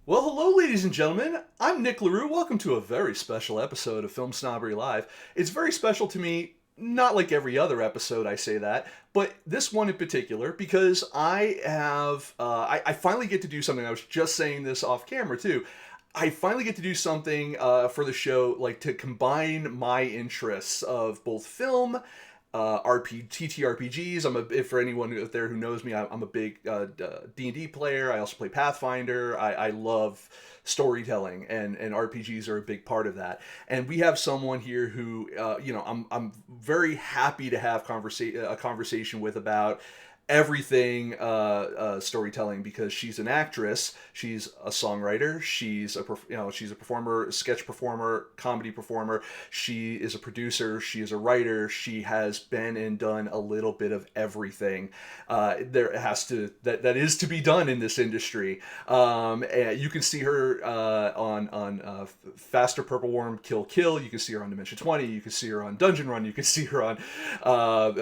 Well, hello, ladies and gentlemen. I'm Nic LaRue. Welcome to a very special episode of Film Snobbery Live. It's very special to me, not like every other episode I say that, but this one in particular because I finally get to do something. I was just saying this off camera too. I finally get to do something for the show, like to combine my interests of both film, TTRPGs. If for anyone out there who knows me, I'm a big D&D player. I also play Pathfinder. I love storytelling, and RPGs are a big part of that. And we have someone here who, I'm very happy to have a conversation with about everything storytelling, because she's an actress, she's a songwriter, she's a performer, sketch performer, comedy performer, she is a producer, she is a writer, she has been and done a little bit of everything. That is to be done in this industry. You can see her on Faster Purple Worm Kill Kill. You can see her on Dimension 20. You can see her on Dungeon Run. You can see her on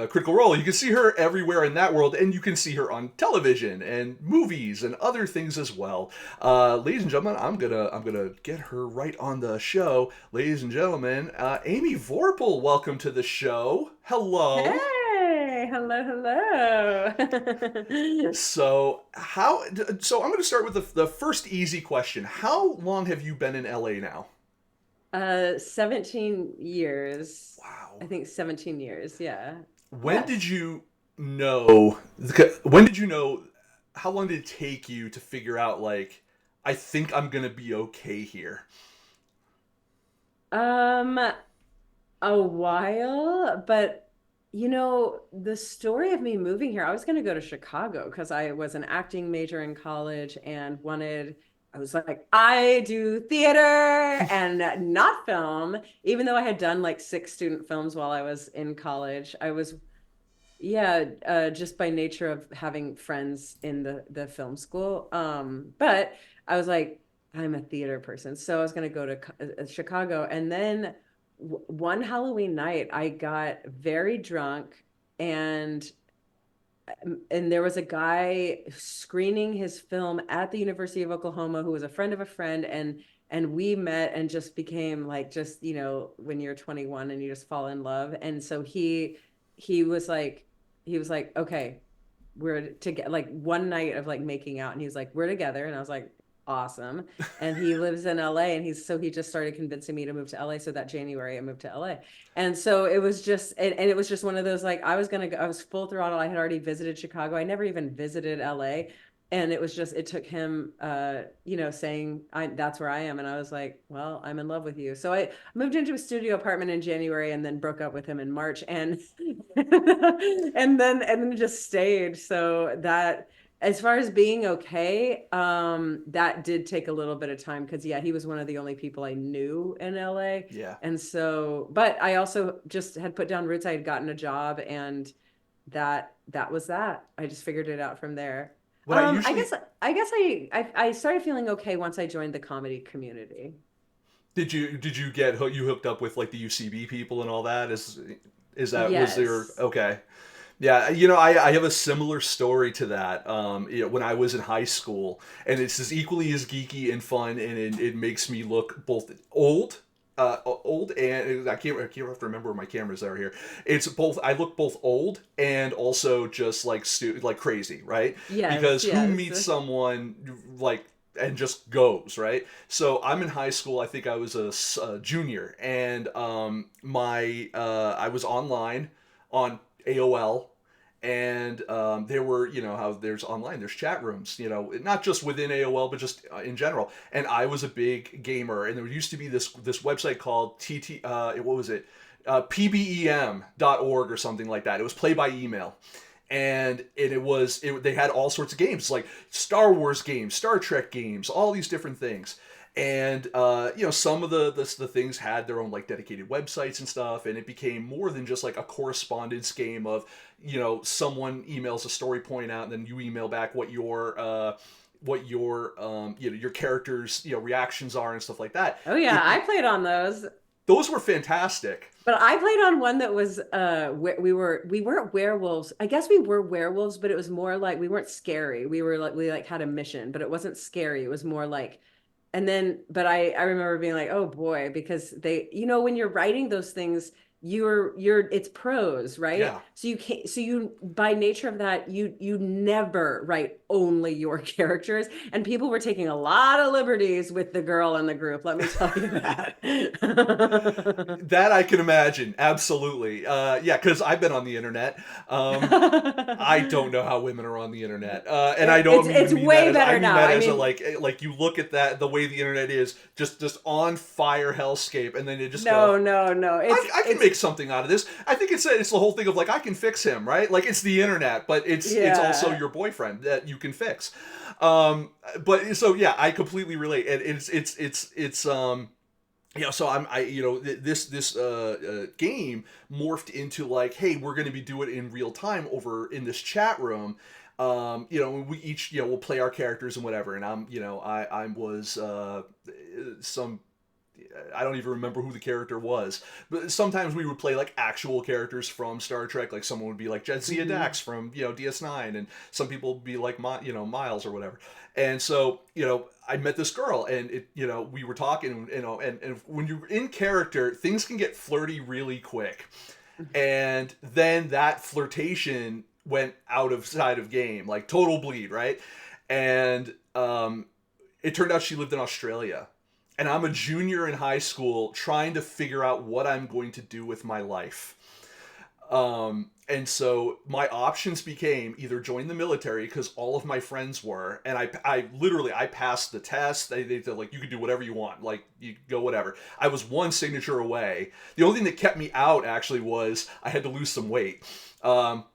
Critical Role. You can see her everywhere in that world, and you can see her on television and movies and other things as well. Ladies and gentlemen, I'm gonna get her right on the show. Ladies and gentlemen, Amy Vorphal, welcome to the show. Hello. Hey, hello, hello. So I'm going to start with the first easy question. How long have you been in LA now? 17 years. I Wow. think 17 years, yeah. When did Yes. you know? When did you know? How long did it take you to figure out, like, I think I'm going to be okay here? Um, a while, but the story of me moving here, I was going to go to Chicago because I was an acting major in college and I was like, I do theater and not film, even though I had done like six student films while I was in college. Yeah, just by nature of having friends in the film school. But I was like, I'm a theater person, so I was gonna go to Chicago, and then one Halloween night, I got very drunk, and there was a guy screening his film at the University of Oklahoma who was a friend of a friend, and we met and just became like just when you're 21 and you just fall in love, and so he was like okay, we're to get like one night of like making out, and he was like, we're together, and I was like, awesome. And he lives in LA, and he just started convincing me to move to LA. So that January I moved to LA. And so it was just and it was just one of those, like, I was gonna go, I was full throttle. I had already visited Chicago. I never even visited LA. And it was just, it took him saying that's where I am. And I was like, well, I'm in love with you. So I moved into a studio apartment in January and then broke up with him in March, and and then just stayed. So that, as far as being okay, that did take a little bit of time because, yeah, he was one of the only people I knew in LA. Yeah. And so, but I also just had put down roots. I had gotten a job, and that was that. I just figured it out from there. What I I usually guess I guess I started feeling okay once I joined the comedy community. did you get you hooked up with, like, the UCB people and all that? Is that was there? Yes. Okay. Yeah, I have a similar story to that. When I was in high school, and it's as equally as geeky and fun, and it makes me look both old, and I can't have to remember where my cameras are here. It's both. I look both old and also just like like crazy, right? Yes, Because who yes. meets someone like and just goes, right? So I'm in high school. I think I was a junior, and my I was online on AOL, and there were, how there's online, there's chat rooms, not just within AOL, but just in general. And I was a big gamer, and there used to be this website called what was it, pbem.org or something like that. It was play by email, and they had all sorts of games, like Star Wars games, Star Trek games, all these different things. And some of the things had their own, like, dedicated websites and stuff, and it became more than just like a correspondence game of, someone emails a story point out, and then you email back what your characters reactions are and stuff like that. Oh yeah, It I played on those. Those were fantastic. But I played on one that was we weren't werewolves. I guess we were werewolves, but it was more like we weren't scary. We were like, we like had a mission, but it wasn't scary. It was more like and then, but I remember being like, oh boy, because they, when you're writing those things, it's prose, right? Yeah. So you can't, so you, by nature of that, you never write only your characters. And people were taking a lot of liberties with the girl in the group, let me tell you that. That I can imagine. Absolutely. Yeah, because I've been on the internet. I don't know how women are on the internet, and I don't It's mean that way as I better mean now. that I as a mean, like you look at that the way the internet is just on fire hellscape, and then you just go, no, no, no. I can make something out of this. I think it's the whole thing of like I can fix him, right? Like it's the internet, but it's also Yeah. your boyfriend that you can fix. But so yeah, I completely relate, and so this game morphed into like, hey, we're going to be doing it in real time over in this chat room. We each we'll play our characters and whatever, and I was some I don't even remember who the character was, but sometimes we would play like actual characters from Star Trek. Like someone would be like Jadzia Hmm. Dax from DS9, and some people would be like Miles or whatever. And so I met this girl, and we were talking, and when you're in character, things can get flirty really quick, and then that flirtation went out of side of game, like total bleed, right? And it turned out she lived in Australia. And I'm a junior in high school trying to figure out what I'm going to do with my life. And so my options became either join the military because all of my friends were, and I literally I passed the test. They said like you could do whatever you want, like you go whatever. I was one signature away. The only thing that kept me out actually was I had to lose some weight.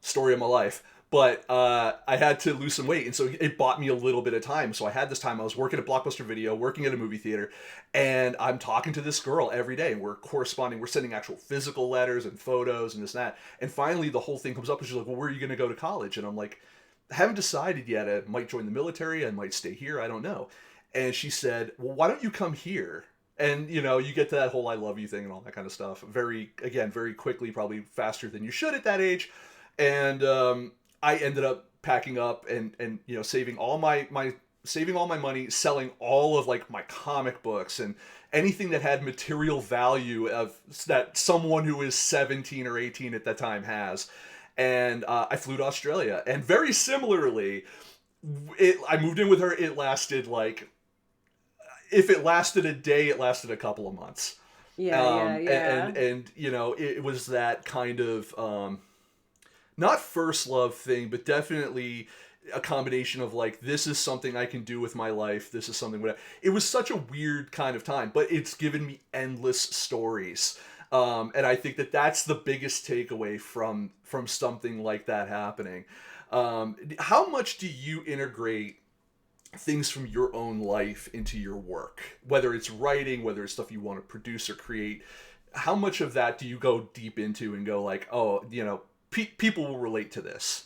Story of my life. But I had to lose some weight, and so it bought me a little bit of time. So I had this time. I was working at Blockbuster Video, working at a movie theater, and I'm talking to this girl every day, and we're corresponding. We're sending actual physical letters and photos and this and that. And finally, the whole thing comes up, and she's like, "Well, where are you going to go to college?" And I'm like, "I haven't decided yet. I might join the military. I might stay here. I don't know." And she said, "Well, why don't you come here?" And you get to that whole "I love you" thing and all that kind of stuff. Very quickly, probably faster than you should at that age. And I ended up packing up and saving all my money, selling all of like my comic books and anything that had material value of that someone who is 17 or 18 at that time has. And I flew to Australia, and very similarly, I moved in with her. It lasted like, if it lasted a day, it lasted a couple of months. Yeah, yeah, And it was that kind of not first love thing, but definitely a combination of like, this is something I can do with my life. This is something whatever. It was such a weird kind of time, but it's given me endless stories. And I think that that's the biggest takeaway from something like that happening. How much do you integrate things from your own life into your work, whether it's writing, whether it's stuff you want to produce or create? How much of that do you go deep into and go like, oh, people will relate to this?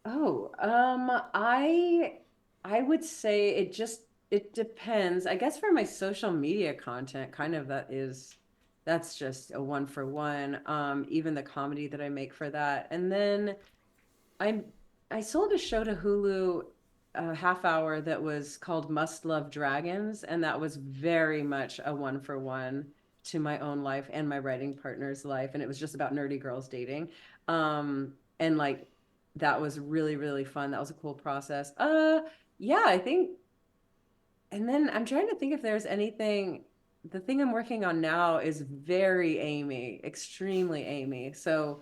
Oh, I would say it depends. I guess for my social media content, kind of that's just a one for one. Even the comedy that I make for that. And then I I sold a show to Hulu, a half hour, that was called Must Love Dragons, and that was very much a one for one to my own life and my writing partner's life. And it was just about nerdy girls dating. And like that was really, really fun. That was a cool process. Yeah, I think, and then I'm trying to think if there's anything. The thing I'm working on now is very Amy, extremely Amy. So,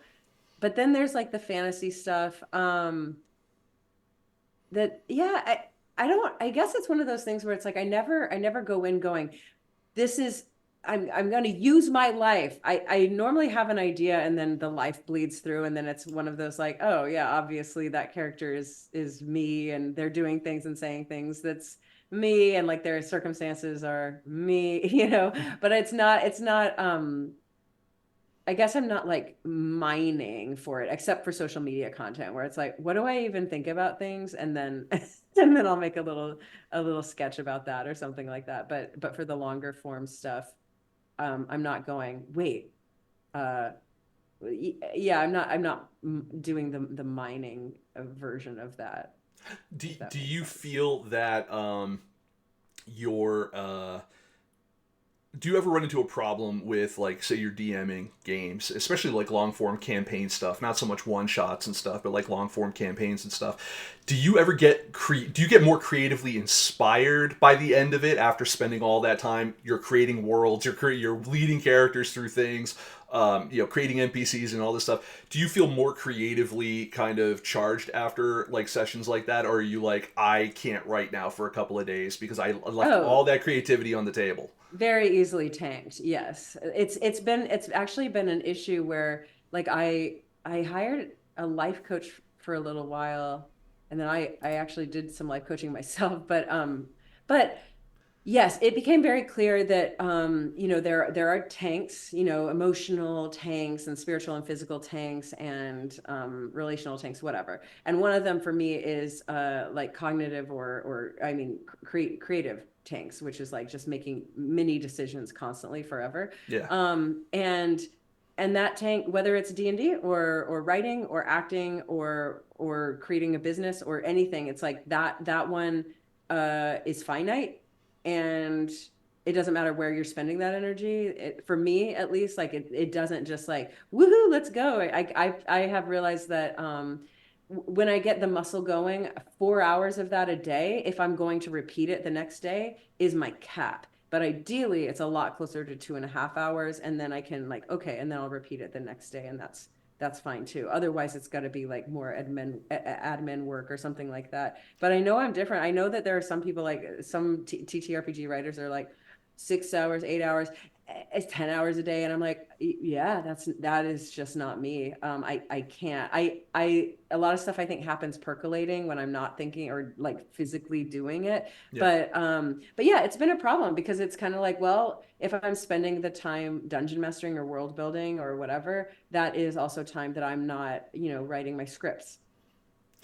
but then there's like the fantasy stuff. That yeah, I don't, I guess it's one of those things where it's like I never go in going, this is, I'm going to use my life. I normally have an idea and then the life bleeds through, and then it's one of those like, oh yeah, obviously that character is me, and they're doing things and saying things that's me, and like their circumstances are me, but it's not I guess I'm not like mining for it, except for social media content where it's like, what do I even think about things? And then and then I'll make a little sketch about that or something like that. But for the longer form stuff, I'm not going, wait, uh yeah, I'm not doing the mining version of that, Do, if that do makes you sense. feel that your do you ever run into a problem with, like, say you're DMing games, especially like long form campaign stuff, not so much one shots and stuff, but like long form campaigns and stuff? Do you ever do you get more creatively inspired by the end of it after spending all that time? You're creating worlds, you're leading characters through things, creating NPCs and all this stuff. Do you feel more creatively kind of charged after like sessions like that, or are you like, I can't write now for a couple of days because I left Oh, all that creativity on the table? very easily tanked. Yes. It's actually been an issue where like I hired a life coach for a little while, and then I actually did some life coaching myself, but yes, it became very clear that there are tanks, emotional tanks and spiritual and physical tanks and relational tanks, whatever. And one of them for me is like cognitive or I mean creative tanks, which is like just making mini decisions constantly forever. Yeah. And that tank, whether it's D&D or writing or acting or creating a business or anything, it's like that one is finite, and it doesn't matter where you're spending that energy. For me, at least, like it doesn't just like woohoo, let's go. I have realized that when I get the muscle going, 4 hours of that a day, if I'm going to repeat it the next day, is my cap. But ideally, it's a lot closer to 2.5 hours, and then I can like okay, and then I'll repeat it the next day, and that's fine too. Otherwise, it's got to be like more admin work or something like that. But I know I'm different. I know that there are some people like some TTRPG writers are like 6 hours, 8 hours, it's 10 hours a day, and I'm like, yeah, that is just not me. I can't. I a lot of stuff I think happens percolating when I'm not thinking or like physically doing it. Yeah. But yeah, it's been a problem because it's kind of like, well, if I'm spending the time dungeon mastering or world building or whatever, that is also time that I'm not, writing my scripts.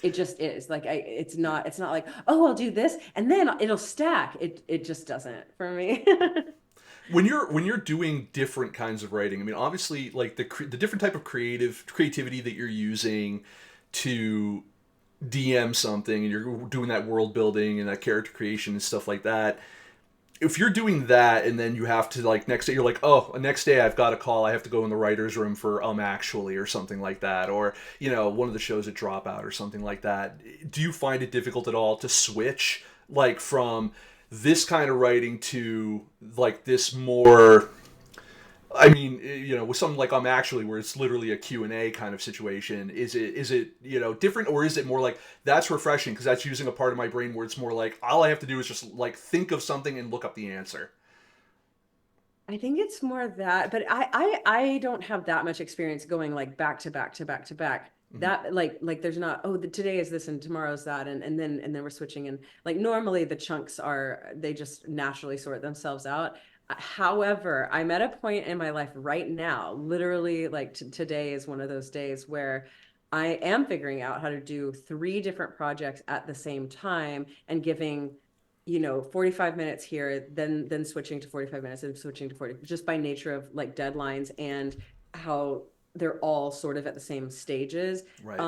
It just is like it's not like, oh, I'll do this and then it'll stack. It just doesn't for me. When you're doing different kinds of writing, I mean, obviously, like the different type of creativity that you're using to DM something, and you're doing that world building and that character creation and stuff like that. If you're doing that and then you have to, like, next day you're like, oh, next day I've got a call, I have to go in the writer's room for actually, or something like that, or one of the shows at Dropout or something like that, do you find it difficult at all to switch, like, from this kind of writing to like this more, I mean, with something like actually, where it's literally a Q&A kind of situation? Is it different, or is it more like that's refreshing because that's using a part of my brain where it's more like all I have to do is just like think of something and look up the answer? I think it's more that, but I don't have that much experience going like back to back to back to back. Mm-hmm. That like there's not, oh, today is this and tomorrow's that, and then we're switching, and like normally the chunks are, they just naturally sort themselves out. However, I'm at a point in my life right now, literally like today is one of those days where I am figuring out how to do three different projects at the same time and giving 45 minutes here, then switching to 45 minutes and switching to 40, just by nature of like deadlines and how they're all sort of at the same stages. Right.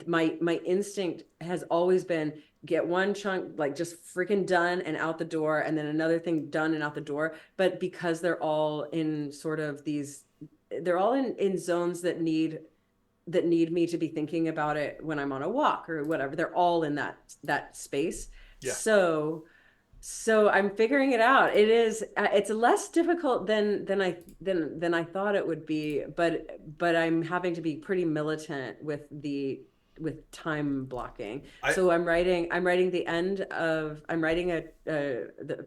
My instinct has always been get one chunk like just freaking done and out the door, and then another thing done and out the door. But because they're all in sort of these, they're all in zones that need me to be thinking about it when I'm on a walk or whatever. They're all in that space. Yeah. So I'm figuring it out. It's less difficult than I thought it would be, but I'm having to be pretty militant with time blocking. I So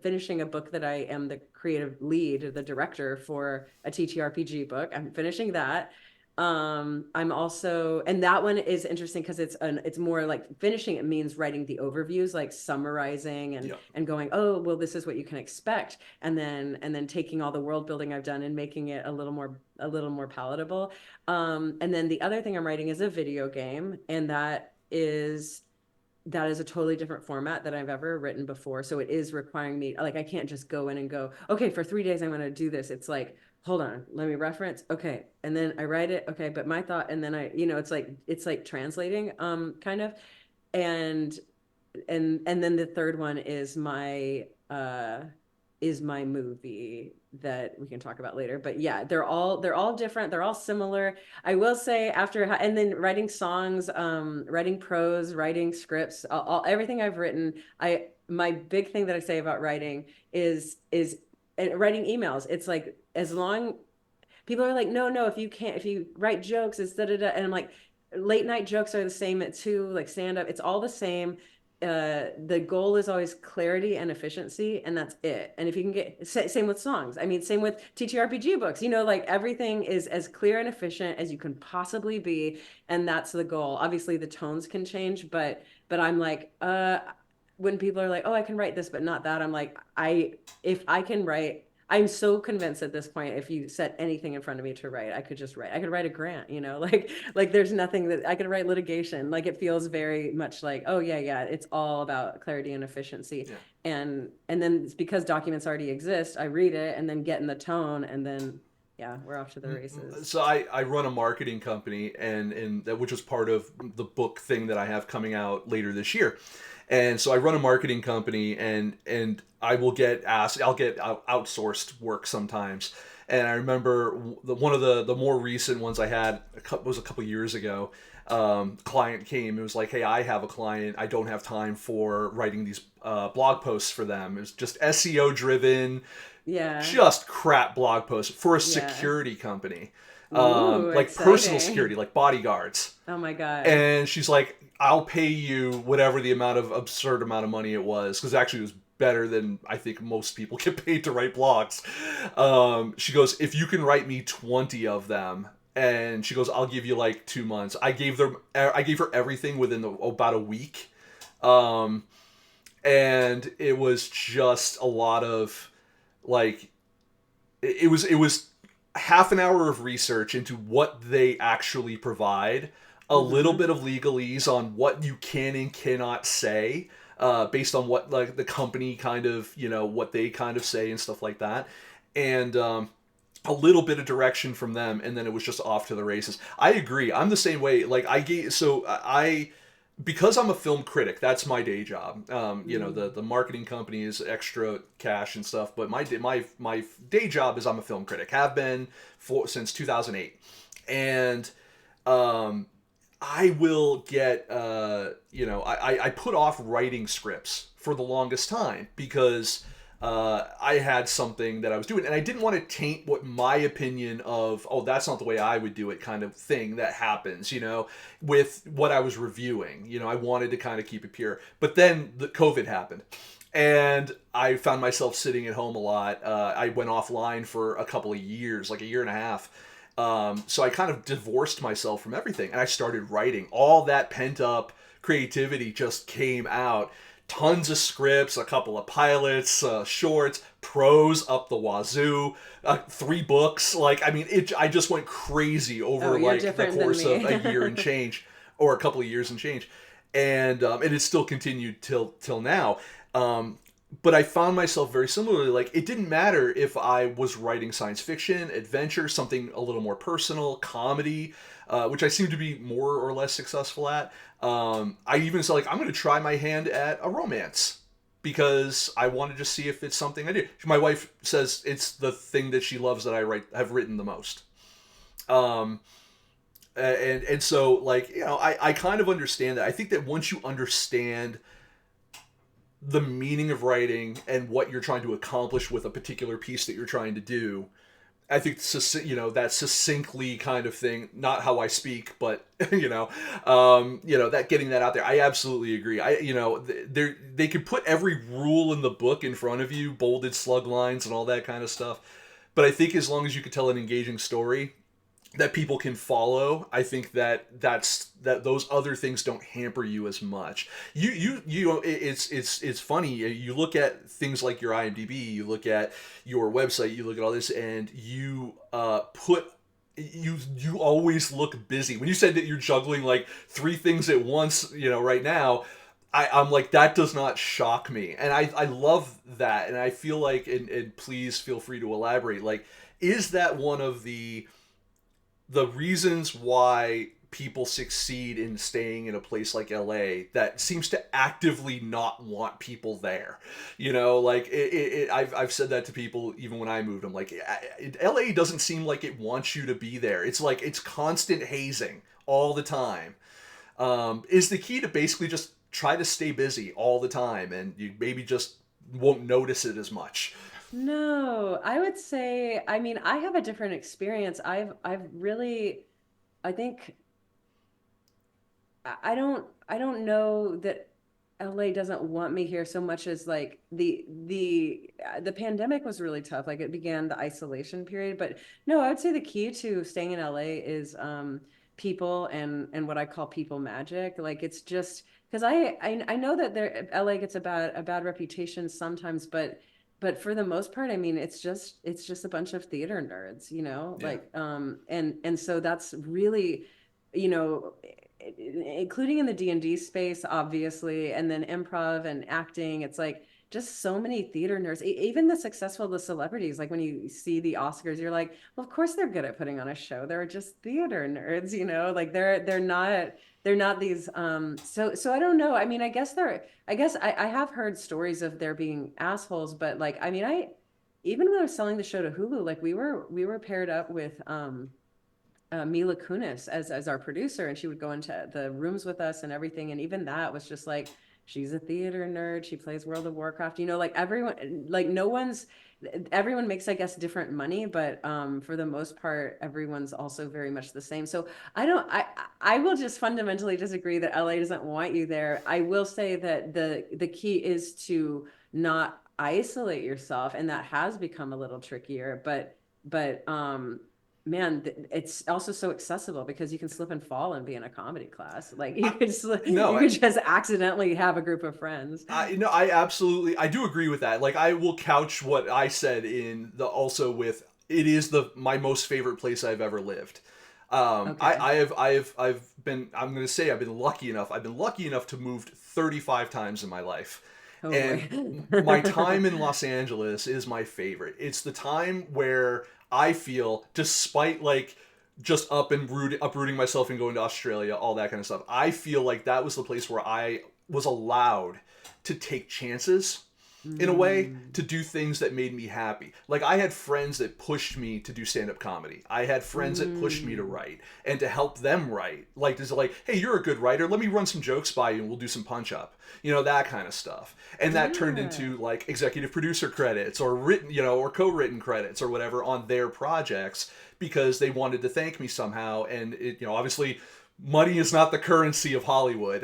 finishing a book that I am the creative lead, the director for a TTRPG book. I'm finishing that. I'm also, and that one is interesting because it's more like finishing. It means writing the overviews, like summarizing and Yeah. and going, oh, well, this is what you can expect, and then taking all the world building I've done and making it a little more palatable. And then the other thing I'm writing is a video game, and that is a totally different format than I've ever written before. So it is requiring me, like, I can't just go in and go, okay, for 3 days I'm going to do this. It's like, hold on, let me reference. Okay. And then I write it. Okay. But my thought, and then it's like translating, kind of. And, and then the third one is uh is my movie that we can talk about later. But yeah, they're all different. They're all similar. I will say after and then writing songs, writing prose, writing scripts, everything I've written, I my big thing that I say about writing is writing emails. It's like as long people are like, no, if you can't, if you write jokes, it's da da da. And I'm like, late night jokes are the same at too, like stand up, it's all the same. The goal is always clarity and efficiency, and that's it. And if you can get, same with songs. I mean, same with TTRPG books, you know, like everything is as clear and efficient as you can possibly be. And that's the goal. Obviously, the tones can change, but I'm like, when people are like, oh, I can write this, but not that, I'm like, if I can write, I'm so convinced at this point, if you set anything in front of me to write, I could just write. I could write a grant, you know, like there's nothing that I could write litigation. Like it feels very much like, oh yeah, it's all about clarity and efficiency. Yeah. And then it's because documents already exist, I read it and then get in the tone and then yeah, we're off to the races. So I run a marketing company, and that, which is part of the book thing that I have coming out later this year. And so I run a marketing company, and I will get asked, I'll get outsourced work sometimes. And I remember one of the more recent ones I had was a couple years ago. Client came. It was like, hey, I have a client. I don't have time for writing these blog posts for them. It was just SEO driven, Yeah. just crap blog posts for a Yeah. security company, Ooh, like personal exciting. security, like bodyguards. Oh my God. And she's like, I'll pay you whatever the amount of absurd amount of money it was, because actually it was better than I think most people get paid to write blogs. She goes, if you can write me 20 of them, and she goes, I'll give you like 2 months. I gave her everything within about a week. Um, and it was just a lot of like, it was half an hour of research into what they actually provide, a little Mm-hmm. bit of legalese on what you can and cannot say, based on what like the company kind of, what they kind of say and stuff like that, and a little bit of direction from them, and then it was just off to the races. I agree. I'm the same way. Like I because I'm a film critic, that's my day job. Mm. The marketing company is extra cash and stuff, but my day job is I'm a film critic. Have been since 2008, and um, I will get I put off writing scripts for the longest time because I had something that I was doing, and I didn't want to taint what my opinion of, oh, that's not the way I would do it kind of thing that happens, with what I was reviewing. I wanted to kind of keep it pure. But then the COVID happened, and I found myself sitting at home a lot. I went offline for a couple of years, like a year and a half. So I kind of divorced myself from everything, and I started writing. All that pent up creativity just came out. Tons of scripts, a couple of pilots, shorts, prose up the wazoo, 3 books. Like, I mean, I just went crazy Oh, over you're like the different than course of me. a year and change, or a couple of years and change, and it still continued till now. But I found myself very similarly. Like, it didn't matter if I was writing science fiction, adventure, something a little more personal, comedy, which I seem to be more or less successful at. I even said, like, I'm going to try my hand at a romance because I wanted to see if it's something I do. My wife says it's the thing that she loves that have written the most. Um, and so, like, I kind of understand that. I think that once you understand the meaning of writing and what you're trying to accomplish with a particular piece that you're trying to do, I think that succinctly kind of thing, not how I speak, but that getting that out there. I absolutely agree. They could put every rule in the book in front of you, bolded slug lines and all that kind of stuff. But I think as long as you could tell an engaging story that people can follow, I think that those other things don't hamper you as much. It's funny. You look at things like your IMDb, you look at your website, you look at all this, and you always look busy. When you said that you're juggling like 3 things at once, right now, I'm like, that does not shock me, and I love that, and I feel like, and please feel free to elaborate. Like, is that one of the reasons why people succeed in staying in a place like LA that seems to actively not want people there. You know, like I've said that to people even when I moved. I'm like, LA doesn't seem like it wants you to be there. It's like it's constant hazing all the time. Is the key to basically just try to stay busy all the time, and you maybe just won't notice it as much. No, I would say, I mean, I have a different experience. I've really, I think I don't know that LA doesn't want me here so much as like the pandemic was really tough. Like it began the isolation period, but no, I would say the key to staying in LA is people and what I call people magic. Like it's just because I know that there LA gets a bad reputation sometimes, but for the most part, I mean, it's just a bunch of theater nerds, you know, Yeah. like and so that's really, you know, including in the D&D space, obviously, and then improv and acting. It's like just so many theater nerds, even the successful, the celebrities. Like when you see the Oscars, you're like, well, of course they're good at putting on a show. They're just theater nerds, you know, like they're not these so I don't know. I mean, I guess I have heard stories of there being assholes, but like I mean I even when I was selling the show to Hulu, like we were paired up with Mila Kunis as our producer, and she would go into the rooms with us and everything. And even that was just like, she's a theater nerd. She plays World of Warcraft. You know, like everyone, like no one's, everyone makes, I guess, different money, but for the most part, everyone's also very much the same. So I will just fundamentally disagree that LA doesn't want you there. I will say that the key is to not isolate yourself, and that has become a little trickier, but man, it's also so accessible because you can slip and fall and be in a comedy class. Like I, you no, could just accidentally have a group of friends. I absolutely I do agree with that. Like I will couch what I said in the also with it is the my most favorite place I've ever lived. Okay. I've been I'm gonna say I've been lucky enough. I've been lucky enough to move 35 times in my life. Oh And boy. my time in Los Angeles is my favorite. It's the time where I feel, despite like just uprooting myself and going to Australia, all that kind of stuff, I feel like that was the place where I was allowed to take chances in a way Mm. to do things that made me happy. Like I had friends that pushed me to do stand-up comedy. I had friends that pushed me to Mm. write and to help them write. Like this like, hey, you're a good writer. Let me run some jokes by you and we'll do some punch up. You know, that kind of stuff. And that turned Yeah. into like executive producer credits or written, you know, or co-written credits or whatever on their projects because they wanted to thank me somehow. And it, you know, obviously money is not the currency of Hollywood.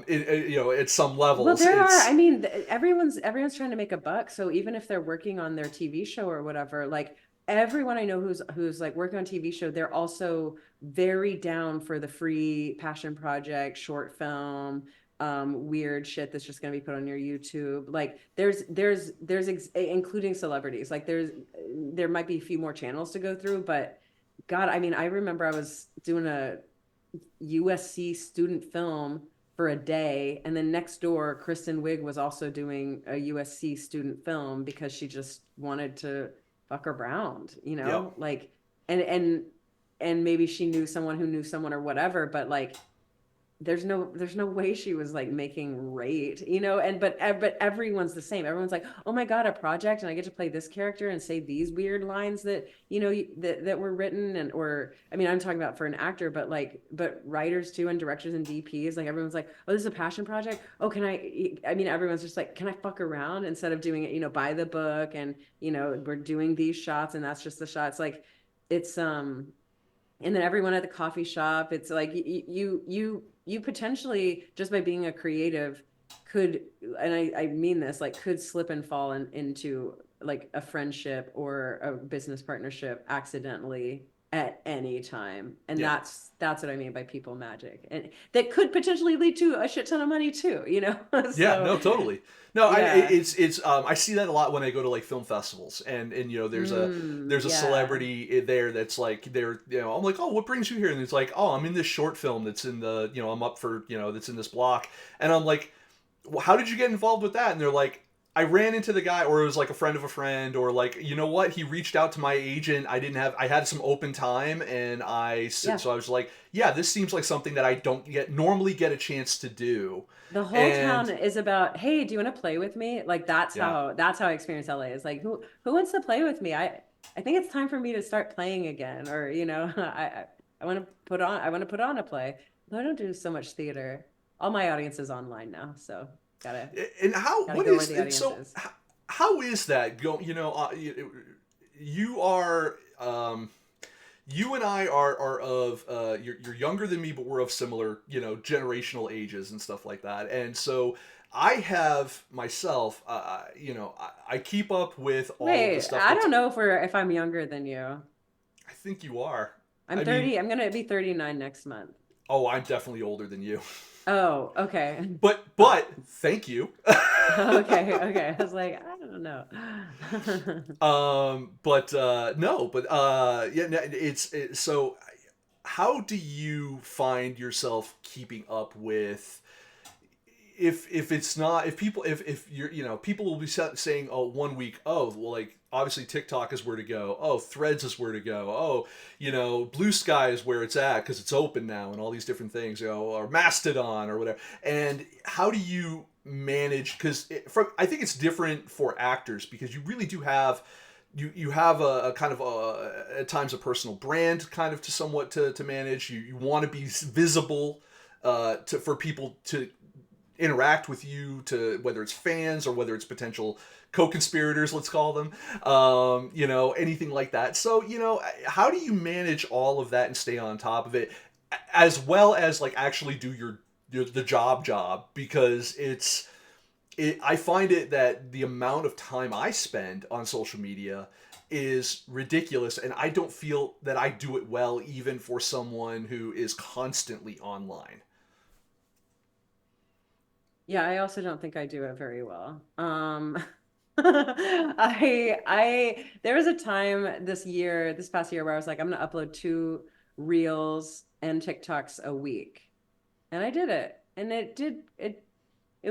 You know, at some Well, levels, there are, it's I mean, everyone's trying to make a buck. So even if they're working on their TV show or whatever, like everyone I know who's like working on TV show, they're also very down for the free passion project, short film, weird shit that's just going to be put on your YouTube. Like including celebrities. Like there might be a few more channels to go through, but God, I mean, I remember I was doing a USC student film for a day, and then next door, Kristen Wiig was also doing a USC student film because she just wanted to fuck around, you yep. know, like and and and maybe she knew someone who knew someone or whatever, but like there's no way she was like making rate, you know, and but everyone's the same. Everyone's like, oh my God, a project and I get to play this character and say these weird lines that, you know, that were written and or I mean, I'm talking about for an actor, but like but writers too and directors and DPs, like everyone's like, oh, this is a passion project. Oh, I mean, everyone's just like, can I fuck around instead of doing it, you know, by the book and, you know, we're doing these shots and that's just the shots. Like it's and then everyone at the coffee shop, it's like you potentially just by being a creative could, and I mean this, like could slip and fall into like a friendship or a business partnership accidentally at any time. And Yeah. that's what I mean by people magic, and that could potentially lead to a shit ton of money too, you know. Yeah, So no, totally. No, yeah. it's I see that a lot when I go to like film festivals, and you know Mm, there's a yeah. celebrity there that's like they're you know I'm like, oh, what brings you here? And it's like, oh, I'm in this short film that's in the you know I'm up for you know that's in this block, and I'm like, well, how did you get involved with that? And they're like, I ran into the guy, or it was like a friend of a friend, or like, you know what? He reached out to my agent. I had some open time, and Yeah. so I was like, yeah, this seems like something that I don't normally get a chance to do, The whole and town is about, hey, do you want to play with me? Like yeah, that's how I experience LA is like, who wants to play with me? I think it's time for me to start playing again, or I want to put on a play. Though I don't do so much theater. All my audience is online now, so gotta and gotta what go where is the it? audience So is. how is that go? You are. You and I are of you're younger than me, but we're of similar generational ages and stuff like that. And so I have myself, I keep up with all of the Wait, stuff I that's. don't know if I'm younger than you. I think you are. I'm I mean, 30. I'm gonna be 39 next month. oh, I'm definitely older than you. Oh, okay. But thank you. Okay, okay. I was like, I don't know. But no, but yeah, no, so. How do you find yourself keeping up with if it's not if you're people will be saying, oh, 1 week, oh well, like obviously TikTok is where to go, oh Threads is where to go, oh Blue Sky is where it's at because it's open now, and all these different things, or Mastodon or whatever. And how do you manage, because I think it's different for actors, because you really do have you have a kind of at times a personal brand kind of to manage. You want to be visible for people to interact with you, to whether it's fans or whether it's potential co-conspirators, let's call them, anything like that. So how do you manage all of that and stay on top of it, as well as like actually do the job, because I find it that the amount of time I spend on social media is ridiculous, and I don't feel that I do it well, even for someone who is constantly online. Yeah, I also don't think I do it very well. I there was a time this past year where I was like, I'm gonna upload two reels and TikToks a week. And I did it. And it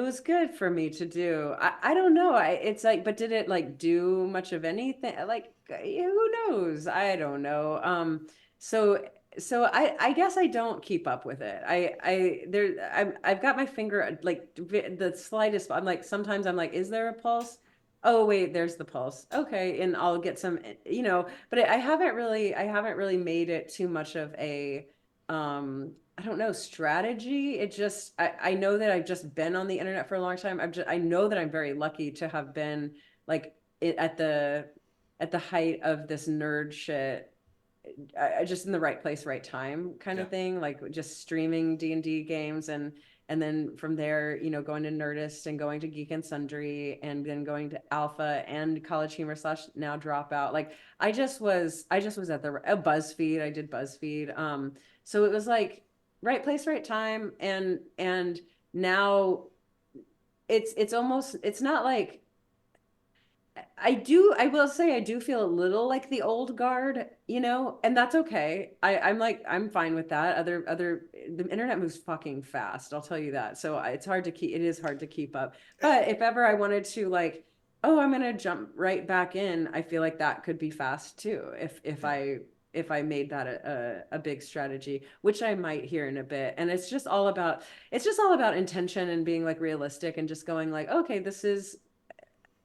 was good for me to do. I don't know. It's like, but did it like do much of anything? Like, who knows? I don't know. So I guess I don't keep up with it. I've got my finger like the slightest. I'm like, sometimes I'm like, is there a pulse? Oh wait, there's the pulse. Okay, and I'll get some, but I haven't really made it too much of a I don't know, strategy. I know that I've just been on the internet for a long time. I know that I'm very lucky to have been like at the height of this nerd shit. I just in the right place, right time kind Yeah. of thing, like just streaming D&D games, and then from there, going to Nerdist and going to Geek and Sundry and then going to Alpha and College Humor slash now Dropout. Like I just was at the BuzzFeed. I did BuzzFeed. So it was like right place, right time, and now it's almost it's not like I will say I do feel a little like the old guard, and that's okay. I'm like, I'm fine with that. The internet moves fucking fast. I'll tell you that. So it is hard to keep up. But if ever I wanted to like, oh, I'm gonna jump right back in, I feel like that could be fast too. Yeah. If I made that a big strategy, which I might here in a bit. And it's just all about intention and being like realistic and just going like, okay,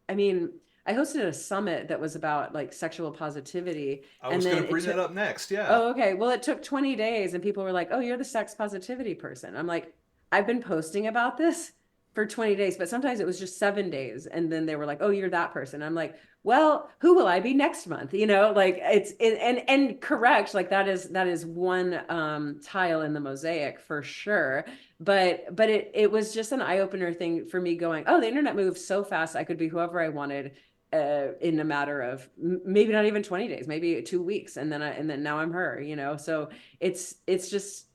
I mean, I hosted a summit that was about like sexual positivity, I and was going then to it bring that took, up next. Yeah. oh, okay. Well, it took 20 days, and people were like, oh, you're the sex positivity person. I'm like, I've been posting about this for 20 days, but sometimes it was just 7 days. And then they were like, oh, you're that person. I'm like, well, who will I be next month? Like and correct, like that is one tile in the mosaic for sure. But it was just an eye-opener thing for me going, oh, the internet moves so fast. I could be whoever I wanted in a matter of maybe not even 20 days, maybe 2 weeks. And then now I'm her, so it's just,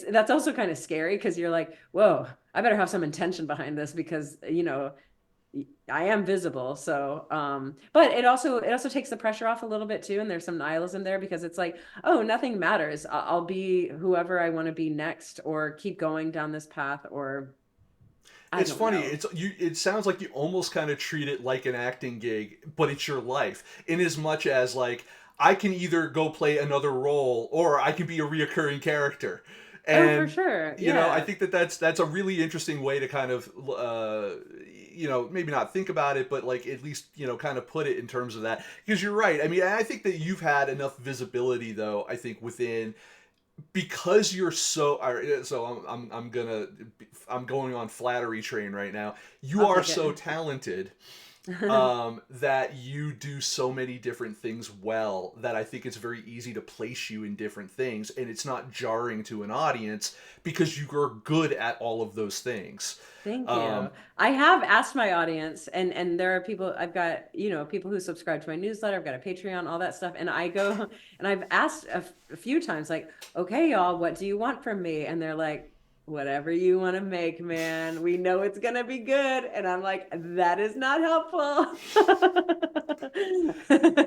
that's also kind of scary because you're like, whoa, I better have some intention behind this because, I am visible. So, but it also takes the pressure off a little bit too. And there's some nihilism there because it's like, oh, nothing matters. I'll be whoever I want to be next or keep going down this path or I It's don't funny. know. It sounds like you almost kind of treat it like an acting gig, but it's your life. In as much as like I can either go play another role or I can be a reoccurring character, Oh, for and sure. I Yeah. think that that's a really interesting way to kind of maybe not think about it, but like at least kind of put it in terms of that. Because you're right. I mean, I think that you've had enough visibility, though. I think within because you're so so I'm going on flattery train right now. You I'll are take so it. talented that you do so many different things well that I think it's very easy to place you in different things, and it's not jarring to an audience because you are good at all of those things. Thank you. um, I have asked my audience, and there are people I've got, people who subscribe to my newsletter. I've got a Patreon, all that stuff. And I go and I've asked a few times, like, okay, y'all, what do you want from me? And they're like, whatever you want to make, man. We know it's gonna be good. And I'm like, that is not helpful.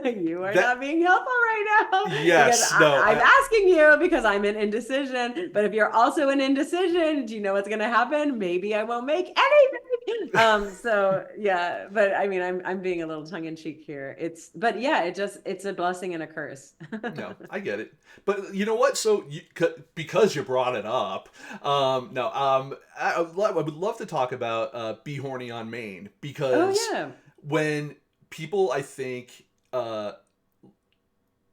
You are that not being helpful right now because yes, no, I'm asking you because I'm in indecision. But if you're also in indecision, do you know what's going to happen? Maybe I won't make anything. So yeah, but I mean, I'm being a little tongue in cheek here. But yeah, it's a blessing and a curse. no, I get it. But you know what? So because you brought it up, no, I would love to talk about Be Horny on Main Oh because yeah. when people, I think,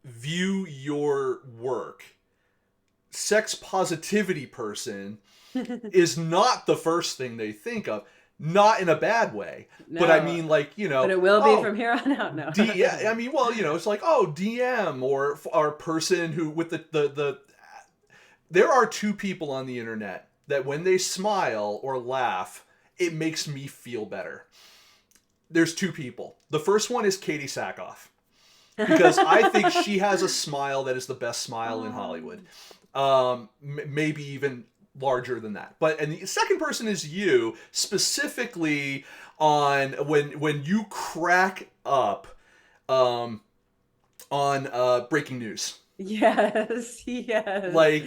view your work, sex positivity person is not the first thing they think of. Not in a bad way, but I No, mean, like, but it will be oh, from here on out. No. I mean, well, it's like, oh, DM or person who with the there are two people on the internet that when they smile or laugh, it makes me feel better. There's two people. The first one is Katie Sackhoff because I think she has a smile that is the best smile in Hollywood. Um, Maybe even larger than that. And the second person is you, specifically on when you crack up um, on breaking news. yes, yes. Like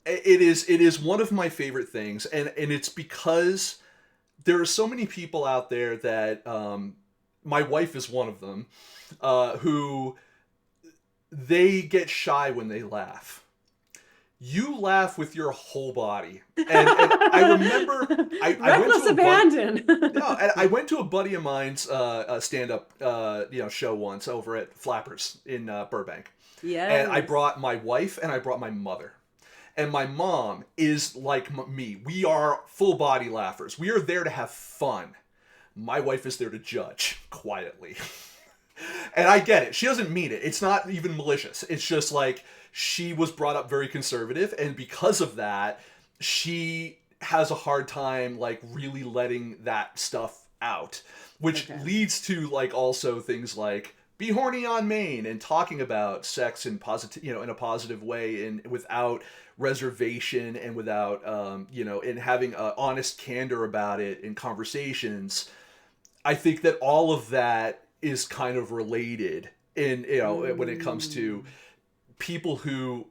it is one of my favorite things, and it's because there are so many people out there that my wife is one of them who they get shy when they laugh. You laugh with your whole body, and I remember I went to Reckless a buddy. abandon. No, and I went to a buddy of mine's stand up show once over at Flappers in Burbank, and I Yes. brought my wife and I brought my mother. And my mom is like me. We are full body laughers. We are there to have fun. My wife is there to judge quietly. And I get it. She doesn't mean it. It's not even malicious. It's just like she was brought up very conservative, and because of that, she has a hard time like really letting that stuff out, which Okay. leads to like also things like Be Horny on Main and talking about sex in positive, in a positive way and without reservation and without and having honest candor about it in conversations. I think that all of that is kind of related in when it comes to Mm. people who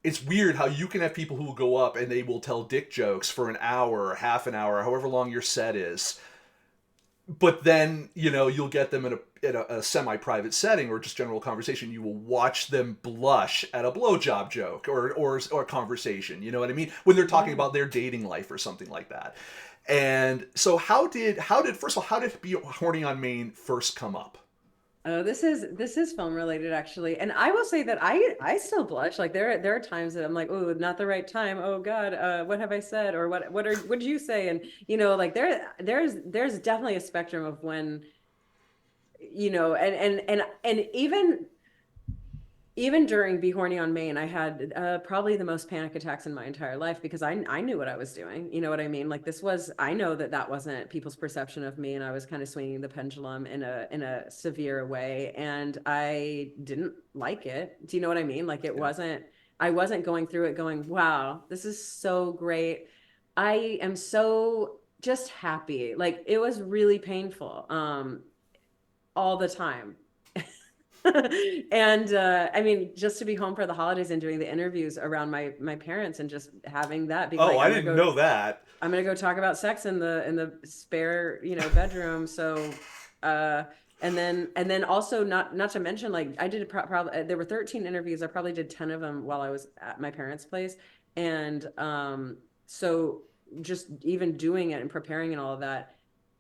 it's weird how you can have people who will go up and they will tell dick jokes for an hour or half an hour, however long your set is, but then you'll get them in a semi-private setting or just general conversation. You will watch them blush at a blowjob joke or a conversation. You know what I mean? When they're talking Yeah. about their dating life or something like that. And so how did first of all how did Be Horny on Main first come up? Oh, this is film related actually. And I will say that I still blush. Like there are times that I'm like, oh, not the right time. Oh God, what have I said? Or what did you say? And like there's definitely a spectrum of when, and even during Be Horny on Main, I had probably the most panic attacks in my entire life because I knew what I was doing. You know what I mean? Like I know that wasn't people's perception of me, and I was kind of swinging the pendulum in a severe way, and I didn't like it. Do you know what I mean? Like Yeah. I wasn't going through it going, wow, this is so great. I am so just happy. Like it was really painful, all the time. And I mean, just to be home for the holidays and doing the interviews around my parents and just having that being Oh, like, I didn't know that. I'm gonna go talk about sex in the spare, bedroom. So, uh, and then also not to mention, like, I did probably there were 13 interviews. I probably did 10 of them while I was at my parents' place, and so just even doing it and preparing and all of that,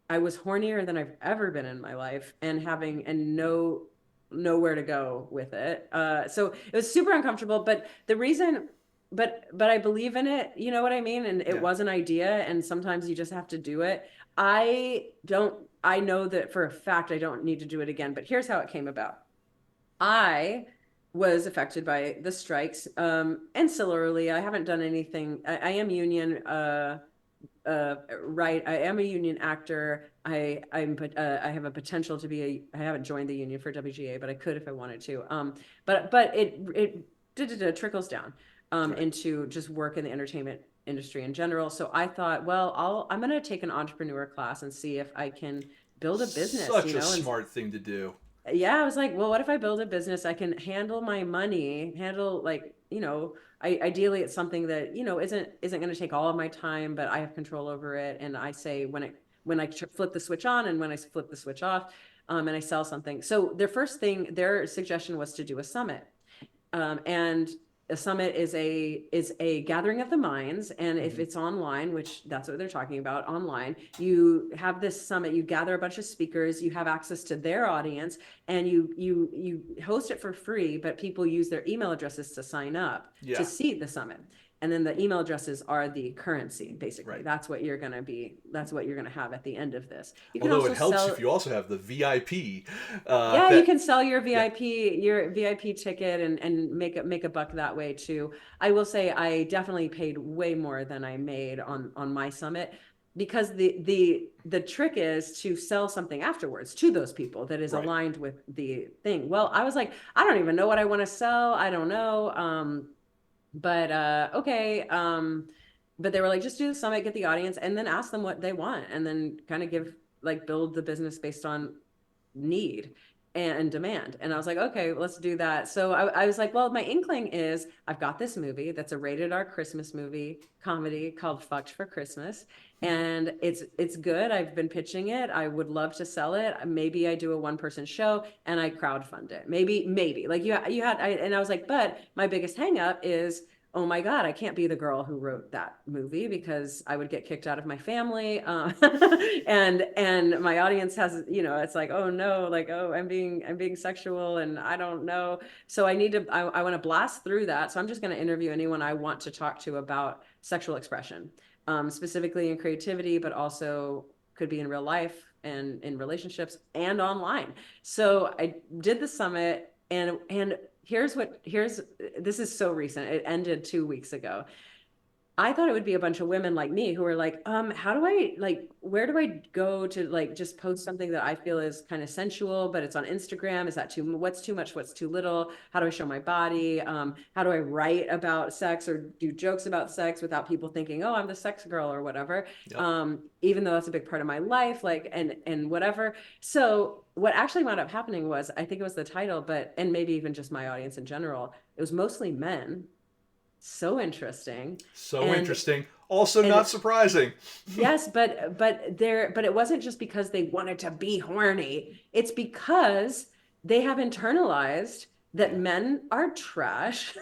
I was hornier than I've ever been in my life, and having and nowhere to go with it. So it was super uncomfortable. But the reason, but I believe in it. You know what I mean? And it Yeah. was an idea, and sometimes you just have to do it. I don't. I know that for a fact I don't need to do it again. But here's how it came about. I was affected by the strikes. Ancillarily, I haven't done anything. I am union. Right. I am a union actor. I have a potential to be a. I haven't joined the union for WGA, but I could if I wanted to. But it trickles down Right. into just work in the entertainment industry in general. So I thought, well, I'm gonna take an entrepreneur class and see if I can build a business, Such a and smart thing to do. yeah, I was like, well, what if I build a business? I can handle my money, handle, like, ideally it's something that, isn't going to take all of my time, but I have control over it. And I say when I flip the switch on and when I flip the switch off, and I sell something. So their suggestion was to do a summit. And a summit is a gathering of the minds, and if Hmm. it's online, which that's what they're talking about, online, you have this summit, you gather a bunch of speakers, you have access to their audience, and you host it for free, but people use their email addresses to sign up to Yeah. see the summit. And then the email addresses are the currency. Basically, Right. that's what you're going to have at the end of this. You can Although it also helps sell. if you also have the VIP. Yeah, you That. can sell Yeah. your VIP ticket and make a buck that way too. I will say I definitely paid way more than I made on my summit, because the trick is to sell something afterwards to those people that is Right. aligned with the thing. Well, I was like, I don't even know what I want to sell. I don't know. But okay. But they were like, just do the summit, get the audience, and then ask them what they want, and then kind of build the business based on need and demand. And I was like, okay, let's do that. So I was like, well, my inkling is I've got this movie that's a rated R Christmas movie comedy called Fucked for Christmas. And it's good. I've been pitching it. I would love to sell it. Maybe I do a one person show and I crowdfund it. Maybe like and I was like, but my biggest hang up is, oh my God, I can't be the girl who wrote that movie because I would get kicked out of my family. And my audience has, it's like, oh no, like, oh, I'm being sexual and I don't know. So I want to blast through that. So I'm just going to interview anyone I want to talk to about sexual expression, specifically in creativity, but also could be in real life and in relationships and online. So I did the summit, and here's this is so recent. It ended 2 weeks ago. I thought it would be a bunch of women like me who were like, how do I, like, where do I go to, like, just post something that I feel is kind of sensual, but it's on Instagram? Is that what's too much? What's too little? How do I show my body? How do I write about sex or do jokes about sex without people thinking, oh, I'm the sex girl or whatever? Yep. Even though that's a big part of my life, like, and whatever. So what actually wound up happening was, I think it was the title, and maybe even just my audience in general, it was mostly men. So interesting. So and interesting. Also and not surprising. yes, but it wasn't just because they wanted to be horny. It's because they have internalized that Yeah. men are trash,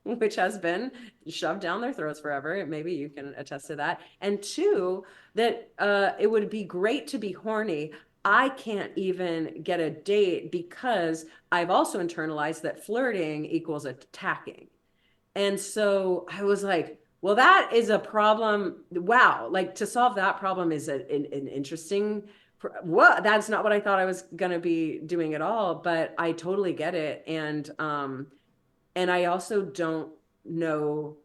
which has been shoved down their throats forever. Maybe you can attest to that. And two, that it would be great to be horny. I can't even get a date because I've also internalized that flirting equals attacking. And so I was like, well, that is a problem. Wow. Like, to solve that problem is an interesting, what, that's not what I thought I was going to be doing at all, but I totally get it. And I also don't know,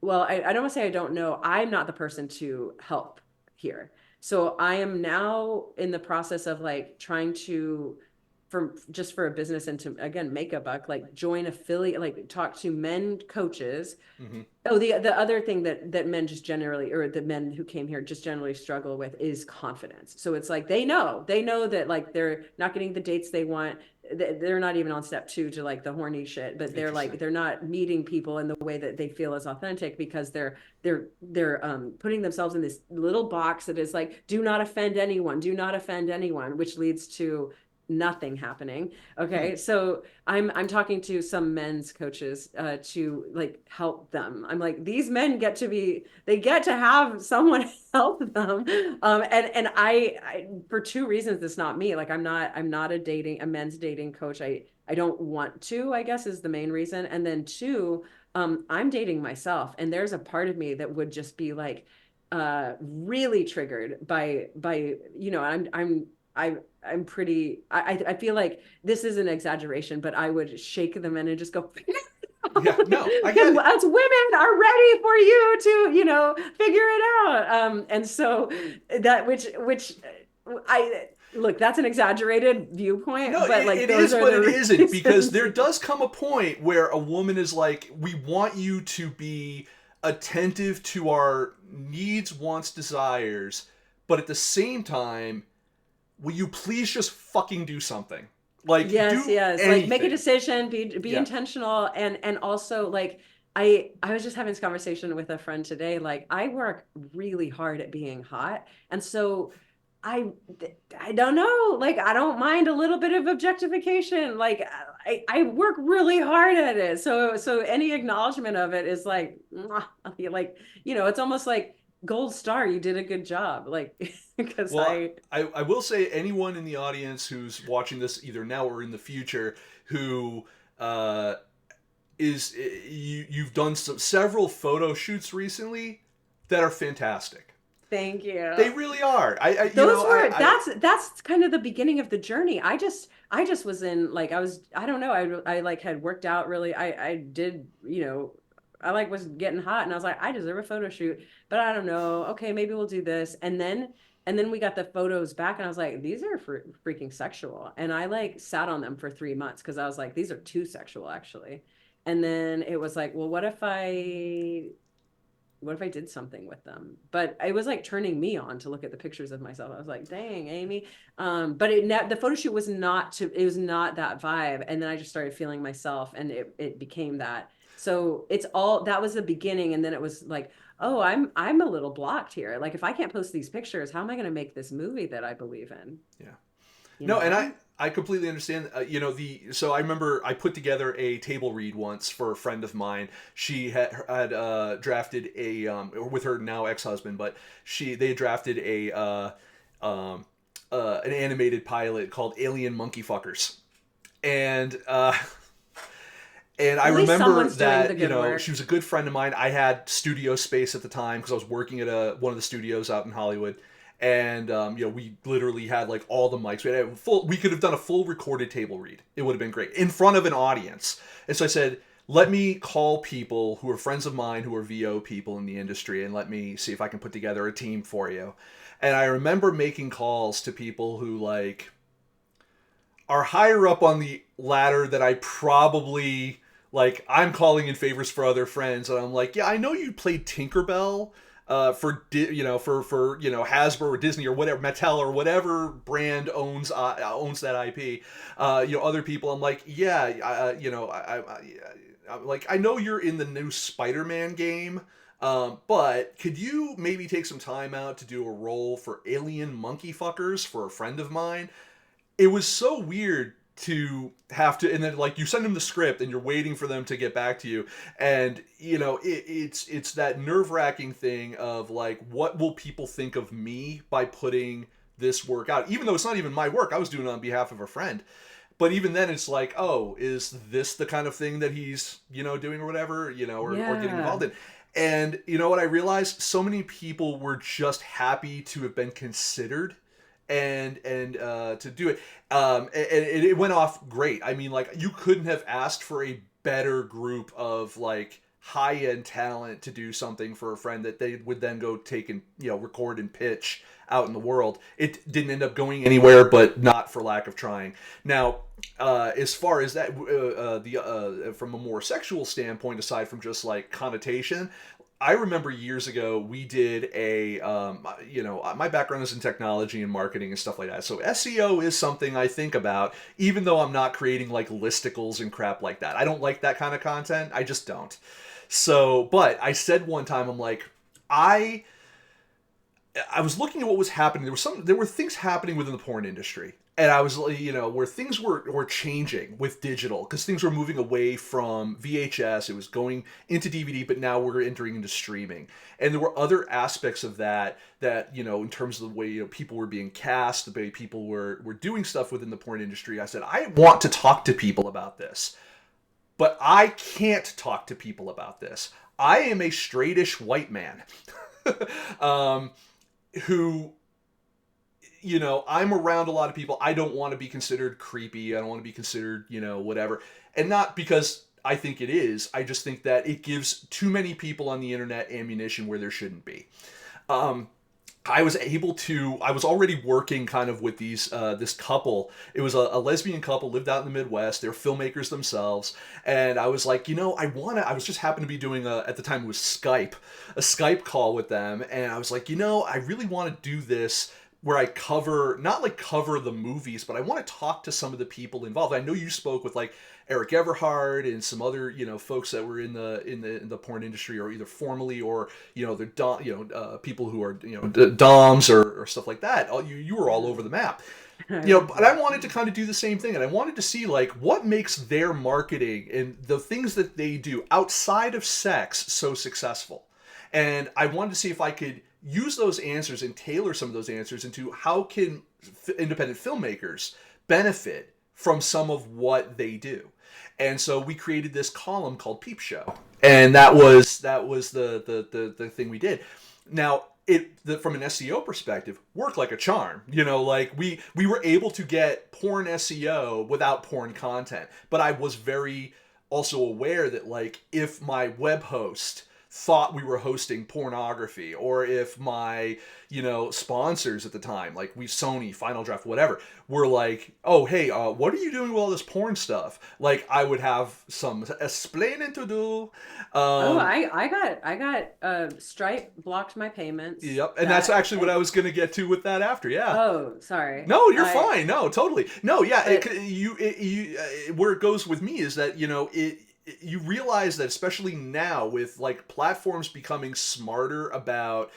well, I don't want to say I don't know. I'm not the person to help here. So I am now in the process of, like, trying to, for a business and to, again, make a buck, like, join affiliate, like, talk to men coaches. Hmm. Oh, the other thing that men just generally, or the men who came here just generally struggle with, is confidence. So it's like they know that, like, they're not getting the dates they want. they're not even on step 2 to like the horny shit, but they're like Interesting. they're not meeting people in the way that they feel is authentic because they're putting themselves in this little box that is like, do not offend anyone, do not offend anyone, which leads to nothing happening. Hmm. Okay, so I'm talking to some men's coaches to like help them. I'm like, these men get to be, they get to have someone help them. And I for two reasons, it's not me. Like I'm not a men's dating coach. I don't want to, I guess is the main reason. And then two, I'm dating myself, and there's a part of me that would just be like really triggered by I'm pretty I feel like this is an exaggeration, but I would shake them in and just go Yeah, no, I because get it. us women are ready for you to, figure it out. And so that which I look, that's an exaggerated No, viewpoint, but like it those is, are but it the isn't, because reasons. there does come a point where a woman is like, we want you to be attentive to our needs, wants, desires, but at the same time, will you please just fucking do something? Like, Yes, do yes. Like make a anything. decision, be Yeah. intentional, and also like I was just having this conversation with a friend today. Like I work really hard at being hot. And so I I don't know, like I don't mind a little bit of objectification. Like I work really hard at it. So any acknowledgement of it is like mwah, like, it's almost like gold star, you did a good job. Like because Well, I I will say anyone in the audience who's watching this either now or in the future who uh, you've done several photo shoots recently that are fantastic. thank They you. really are. Those were that's kind of the beginning of the journey. I just was in like I don't know, I like had worked out really. I did, I like was getting hot and I was like I deserve a photo shoot, but I don't know. Okay, maybe we'll do this. And then we got the photos back and I was like these are freaking sexual. And I like sat on them for 3 months because I was like these are too sexual actually. And then it was like, well, what if I did something with them? But it was like turning me on to look at the pictures of myself. I was like, dang, Amy. But the photo shoot it was not that vibe. And then I just started feeling myself and it became that. So that was the beginning. And then it was like, oh, I'm a little blocked here. Like if I can't post these pictures, how am I going to make this movie that I believe in? Yeah. You No, and know? I completely understand. So I remember I put together a table read once for a friend of mine. She had drafted a with her now ex husband, but they had drafted a um, an animated pilot called Alien Monkey Fuckers, and and I At least remember someone's doing the that, good she work. was a good friend of mine. I had studio space at the time because I was working at one of the studios out in Hollywood. And, we literally had like all the mics. We could have done a full recorded table read. It would have been great in front of an audience. And so I said, let me call people who are friends of mine who are VO people in the industry and let me see if I can put together a team for you. And I remember making calls to people who like are higher up on the ladder that I probably like. I'm calling in favors for other friends, and I'm like, yeah, I know you played Tinkerbell. For Hasbro or Disney or whatever, Mattel or whatever brand owns that IP. Other people, I'm like, yeah, like I know you're in the new Spider-Man game, but could you maybe take some time out to do a role for Alien Monkey Fuckers for a friend of mine? It was so weird to have to, and then like you send them the script and you're waiting for them to get back to you, and it's that nerve-wracking thing of like, what will people think of me by putting this work out, even though it's not even my work. I was doing it on behalf of a friend, but even then it's like, oh, is this the kind of thing that he's doing or whatever, or getting Yeah. involved in. And you know what I realized, so many people were just happy to have been considered and to do it. And it went off great. I mean, like, you couldn't have asked for a better group of like high end talent to do something for a friend that they would then go take and record and pitch out in the world. It didn't end up going anywhere, but not for lack of trying. Now, as far as that, from a more sexual standpoint, aside from just like connotation, I remember years ago we did my background is in technology and marketing and stuff like that. So SEO is something I think about, even though I'm not creating like listicles and crap like that. I don't like that kind of content. I just don't. So, but I said one time, I'm like, I I was looking at what was happening. There were things happening within the porn industry, and I was where things were changing with digital because things were moving away from VHS. It was going into DVD, but now we're entering into streaming, and there were other aspects of that in terms of the way people were being cast, the way people were doing stuff within the porn industry. I said I want to talk to people about this, but I can't talk to people about this. I am a straightish white man. um, who I'm around a lot of people. I don't want to be considered creepy. I don't want to be considered whatever, and not because I think it is. I just think that it gives too many people on the internet ammunition where there shouldn't be. um, I was already working kind of with this couple. It was a lesbian couple, lived out in the Midwest. They're filmmakers themselves. And I was like, I was just happened to be doing at the time it was a Skype call with them. And I was like, I really want to do this where I not like cover the movies, but I want to talk to some of the people involved. I know you spoke with like Eric Everhard and some other folks that were in the porn industry, or either formally or they're people who are doms or stuff like that. You were all over the map. But I wanted to kind of do the same thing, and I wanted to see like what makes their marketing and the things that they do outside of sex so successful. And I wanted to see if I could use those answers and tailor some of those answers into how can independent filmmakers benefit from some of what they do. And so we created this column called Peep Show, and that was the thing we did. Now from an SEO perspective, worked like a charm. Like we were able to get porn SEO without porn content, but I was very also aware that like if my web host thought we were hosting pornography, or if my sponsors at the time, like Sony, Final Draft, whatever, were like, oh hey, what are you doing with all this porn stuff, like I would have some explaining to do. Oh, um I got Stripe blocked my payments. yep, and that's That actually what I was gonna get to with that after. Yeah. Oh, sorry. No, you're I fine. No, totally. No, yeah. but Where it goes with me is that you realize that, especially now with like platforms becoming smarter about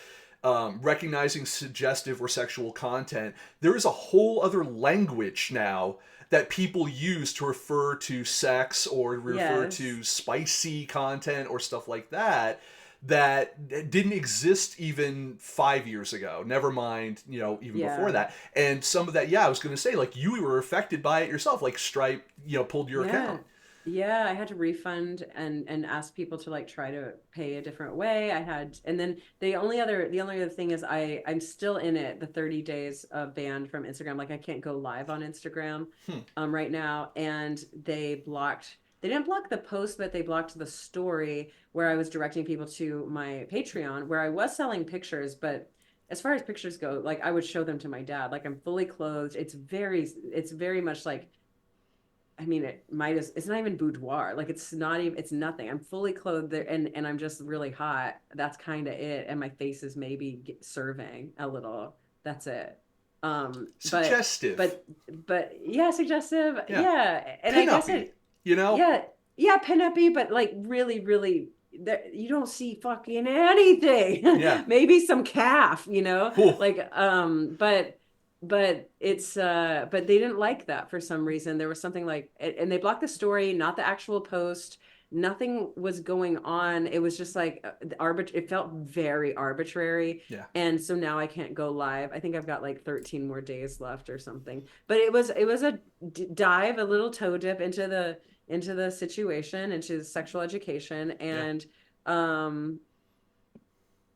recognizing suggestive or sexual content, there is a whole other language now that people use to refer to sex or refer yes. to spicy content or stuff like that didn't exist even 5 years ago. Never mind, even before Yeah. that. And some of that, yeah, I was going to say, like, you were affected by it yourself. Like Stripe, pulled your Yeah. account. Yeah, I had to refund and ask people to like try to pay a different way. And then the only other thing is I'm still in it, the 30 days of banned from Instagram. Like I can't go live on Instagram Hmm. right now. And they didn't block the post, but they blocked the story where I was directing people to my Patreon where I was selling pictures, but as far as pictures go, like I would show them to my dad. Like I'm fully clothed. It's very much like, I mean, it's not even boudoir. Like it's not even, it's nothing. I'm fully clothed there, and I'm just really hot. That's kind of it. And my face is maybe serving a little. That's it. Um, but, Suggestive. but yeah, suggestive. Yeah. Yeah. And I guess Pin-uppy, it, you know? yeah, yeah, pinup-y, but like really, really, you don't see fucking anything. Yeah. Maybe some calf, Whew. like, but they didn't like that for some reason. There was something like, and they blocked the story, not the actual post. Nothing was going on. It was just like it felt very arbitrary. Yeah. And so now I can't go live. I think I've got like 13 more days left or something. But it was a dive, a little toe dip into the situation, into sexual education, Yeah. and um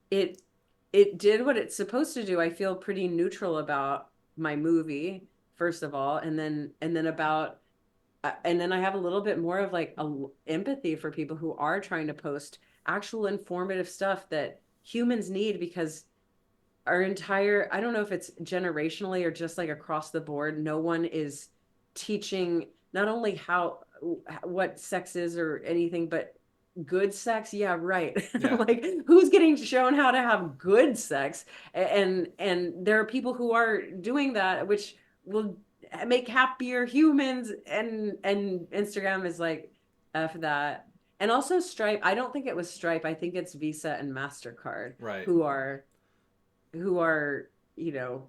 it it did what it's supposed to do. I feel pretty neutral about my movie, first of all, and then I have a little bit more of like empathy for people who are trying to post actual informative stuff that humans need, because I don't know if it's generationally or just like across the board, no one is teaching not only what sex is or anything, but good sex, yeah, right. Yeah. Like, who's getting shown how to have good sex? And there are people who are doing that, which will make happier humans, and Instagram is like, F that. And also Stripe, I don't think it was Stripe, I think it's Visa and MasterCard Right. who are who are, you know,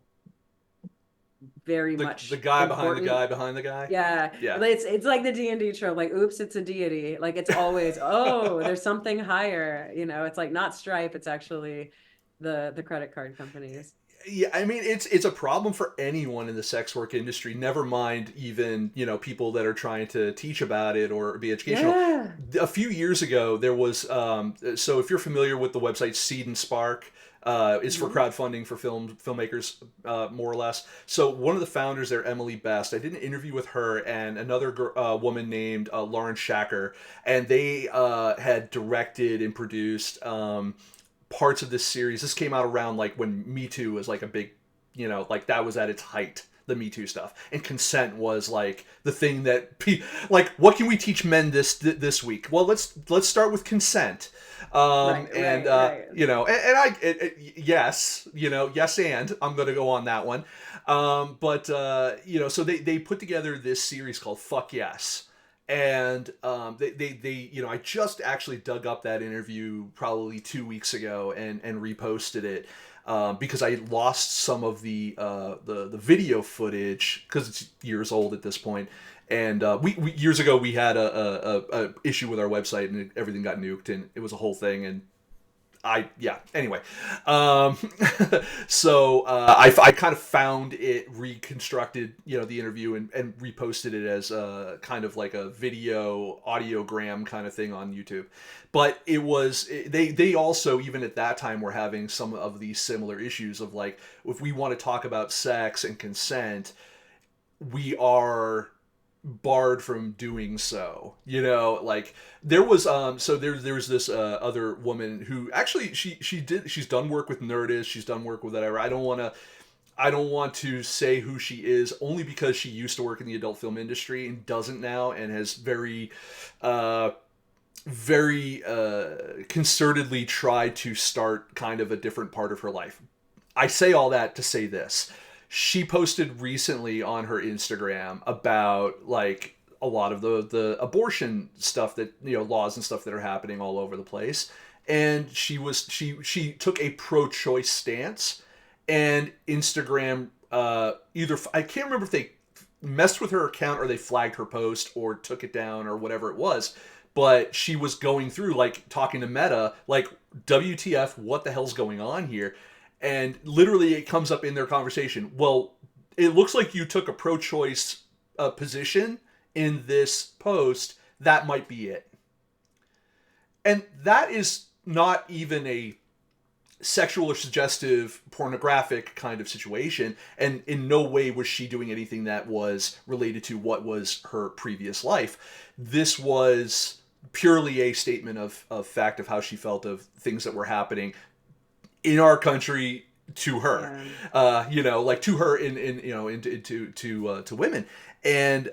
very The much guy behind the important. guy behind the guy. Yeah, Yeah. it's like the D&D trope, like, oops, it's a deity. Like, it's always, oh, there's something higher. It's like not Stripe, it's actually the credit card companies. Yeah, I mean it's a problem for anyone in the sex work industry. Never mind even people that are trying to teach about it or be educational. Yeah. A few years ago, there was so if you're familiar with the website Seed and Spark, it's for Hmm. crowdfunding for filmmakers, more or less. So one of the founders there, Emily Best, I did an interview with her and another woman named Lauren Shacker, and they had directed and produced. Parts of this series. This came out around like when Me Too was like a big, like that was at its height, the Me Too stuff, and consent was like the thing that like what can we teach men this week? Well, let's start with consent. Right, And right, right. yes, yes, and I'm gonna go on that one. But so they put together this series called Fuck Yes, and I just actually dug up that interview probably 2 weeks ago and reposted it, because I lost some of the video footage because it's years old at this point. And we years ago we had a issue with our website and everything got nuked and it was a whole thing. And yeah, anyway. um, so I kind of found it reconstructed, the interview, and reposted it as a kind of like a video audiogram kind of thing on YouTube. But it was they also, even at that time, were having some of these similar issues of like, if we want to talk about sex and consent, we are barred from doing so. Like there was so there's this other woman who actually she's done work with Nerdist, she's done work with whatever. I don't want to say who she is, only because she used to work in the adult film industry and doesn't now, and has very concertedly tried to start kind of a different part of her life. I say all that to say this. She posted recently on her Instagram about like a lot of the abortion stuff, that laws and stuff that are happening all over the place. And she took a pro-choice stance, and Instagram either, I can't remember if they messed with her account or they flagged her post or took it down or whatever it was, but she was going through like talking to Meta like, WTF, what the hell's going on here? And literally it comes up in their conversation, well, it looks like you took a pro-choice position in this post, that might be it. And that is not even a sexual or suggestive pornographic kind of situation, and in no way was she doing anything that was related to what was her previous life. This was purely a statement of fact of how she felt of things that were happening in our country to her, Yeah. like to her to women. And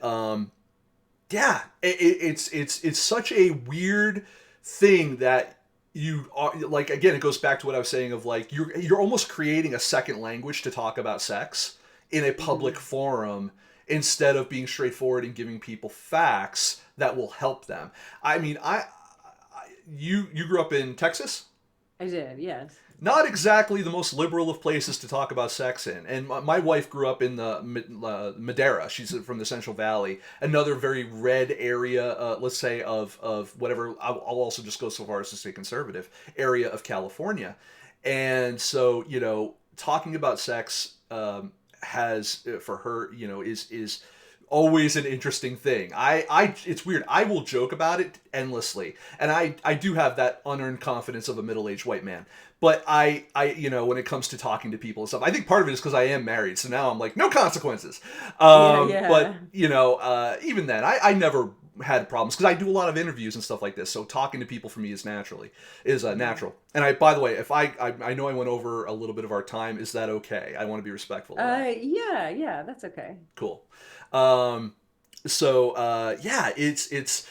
yeah, it's such a weird thing that you are like, again, it goes back to what I was saying of like, you're almost creating a second language to talk about sex in a public Hmm. forum, instead of being straightforward and giving people facts that will help them. I mean, you grew up in Texas? I did, yes. Not exactly the most liberal of places to talk about sex in. And my wife grew up in the Madera. She's from the Central Valley, another very red area, let's say, of whatever. I'll also just go so far as to say conservative area of California. And so, talking about sex has, for her, is always an interesting thing. It's weird. I will joke about it endlessly, and I do have that unearned confidence of a middle-aged white man. But when it comes to talking to people and stuff, I think part of it is because I am married, so now I'm like, no consequences. Yeah, But yeah. even then, I never had problems because I do a lot of interviews and stuff like this. So talking to people for me is Mhm. natural. And by the way, if I know I went over a little bit of our time, is that okay? I want to be respectful of that. Yeah, yeah, that's okay. Cool. Um, so yeah, it's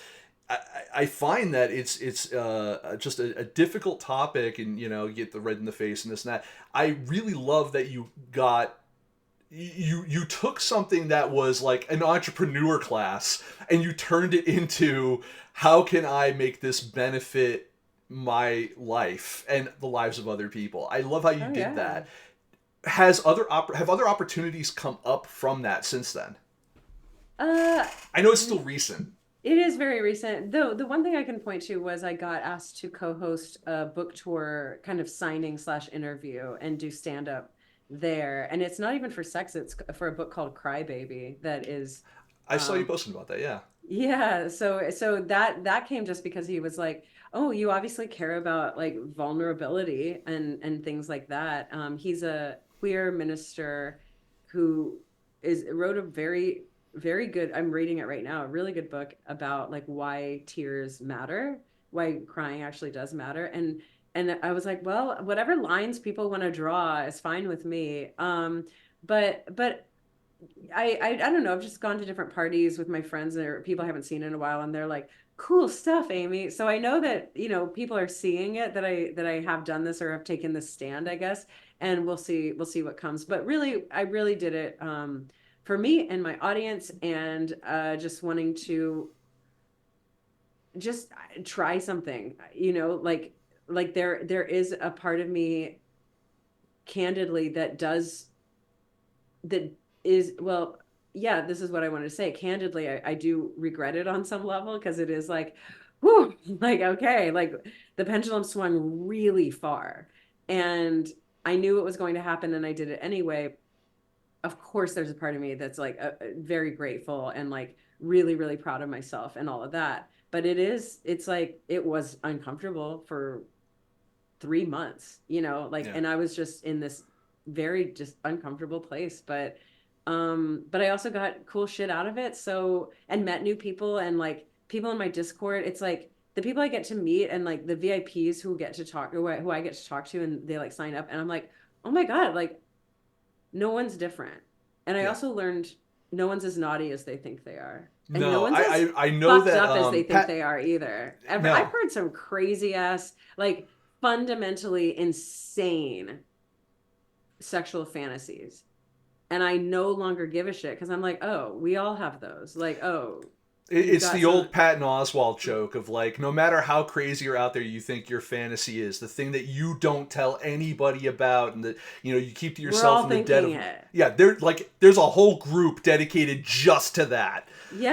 I find that it's just a difficult topic, and you get the red in the face and this and that. I really love that you took something that was like an entrepreneur class and you turned it into how can I make this benefit my life and the lives of other people. I love how you Oh did yeah. that. Have other opportunities come up from that since then? Uh, I know it's still recent. it is very recent. Though the one thing I can point to was I got asked to co-host a book tour kind of signing slash interview and do stand up there. And it's not even for sex, it's for a book called Crybaby that is I saw you um posting about that. Yeah, yeah, so that came just because he was like, "Oh, you obviously care about like vulnerability and things like that." He's a queer minister who is wrote a very good, I'm reading it right now, a really good book about like why tears matter, why crying actually does matter. And I was like, well, whatever lines people want to draw is fine with me. But I don't know. I've just gone to different parties with my friends or people I haven't seen in a while, and they're like, "Cool stuff, Amy." So I know that people are seeing it that I have done this or have taken this stand, I guess, and we'll see what comes. But really, I really did it for me and my audience, and just wanting to just try something. Like there is a part of me, candidly, that is, well, yeah, this is what I wanted to say. Candidly, I do regret it on some level because it is like, whew, like, okay, like the pendulum swung really far. And I knew it was going to happen and I did it anyway. Of course, there's a part of me that's like very grateful and like really, really proud of myself and all of that. But it's like, it was uncomfortable for 3 months, like, yeah, and I was just in this very just uncomfortable place. But I also got cool shit out of it. So, and met new people and like people in my Discord. It's like the people I get to meet and like the VIPs who get to talk, who I get to talk to, and they like sign up, and I'm like, oh my God, like no one's different. And I yeah. also learned no one's as naughty as they think they are. And no No, one's as I know fucked that up as they think Pat. they are either. I've No, heard some crazy ass, like fundamentally insane sexual fantasies. And I no longer give a shit because I'm like, oh, we all have those. Like, oh, you've it's got the some. old Patton Oswalt joke of like, no matter how crazy or out there you think your fantasy is, the thing that you don't tell anybody about, and that you keep to We're yourself all in the dead thinking of. it. Yeah, there's a whole group dedicated just to that.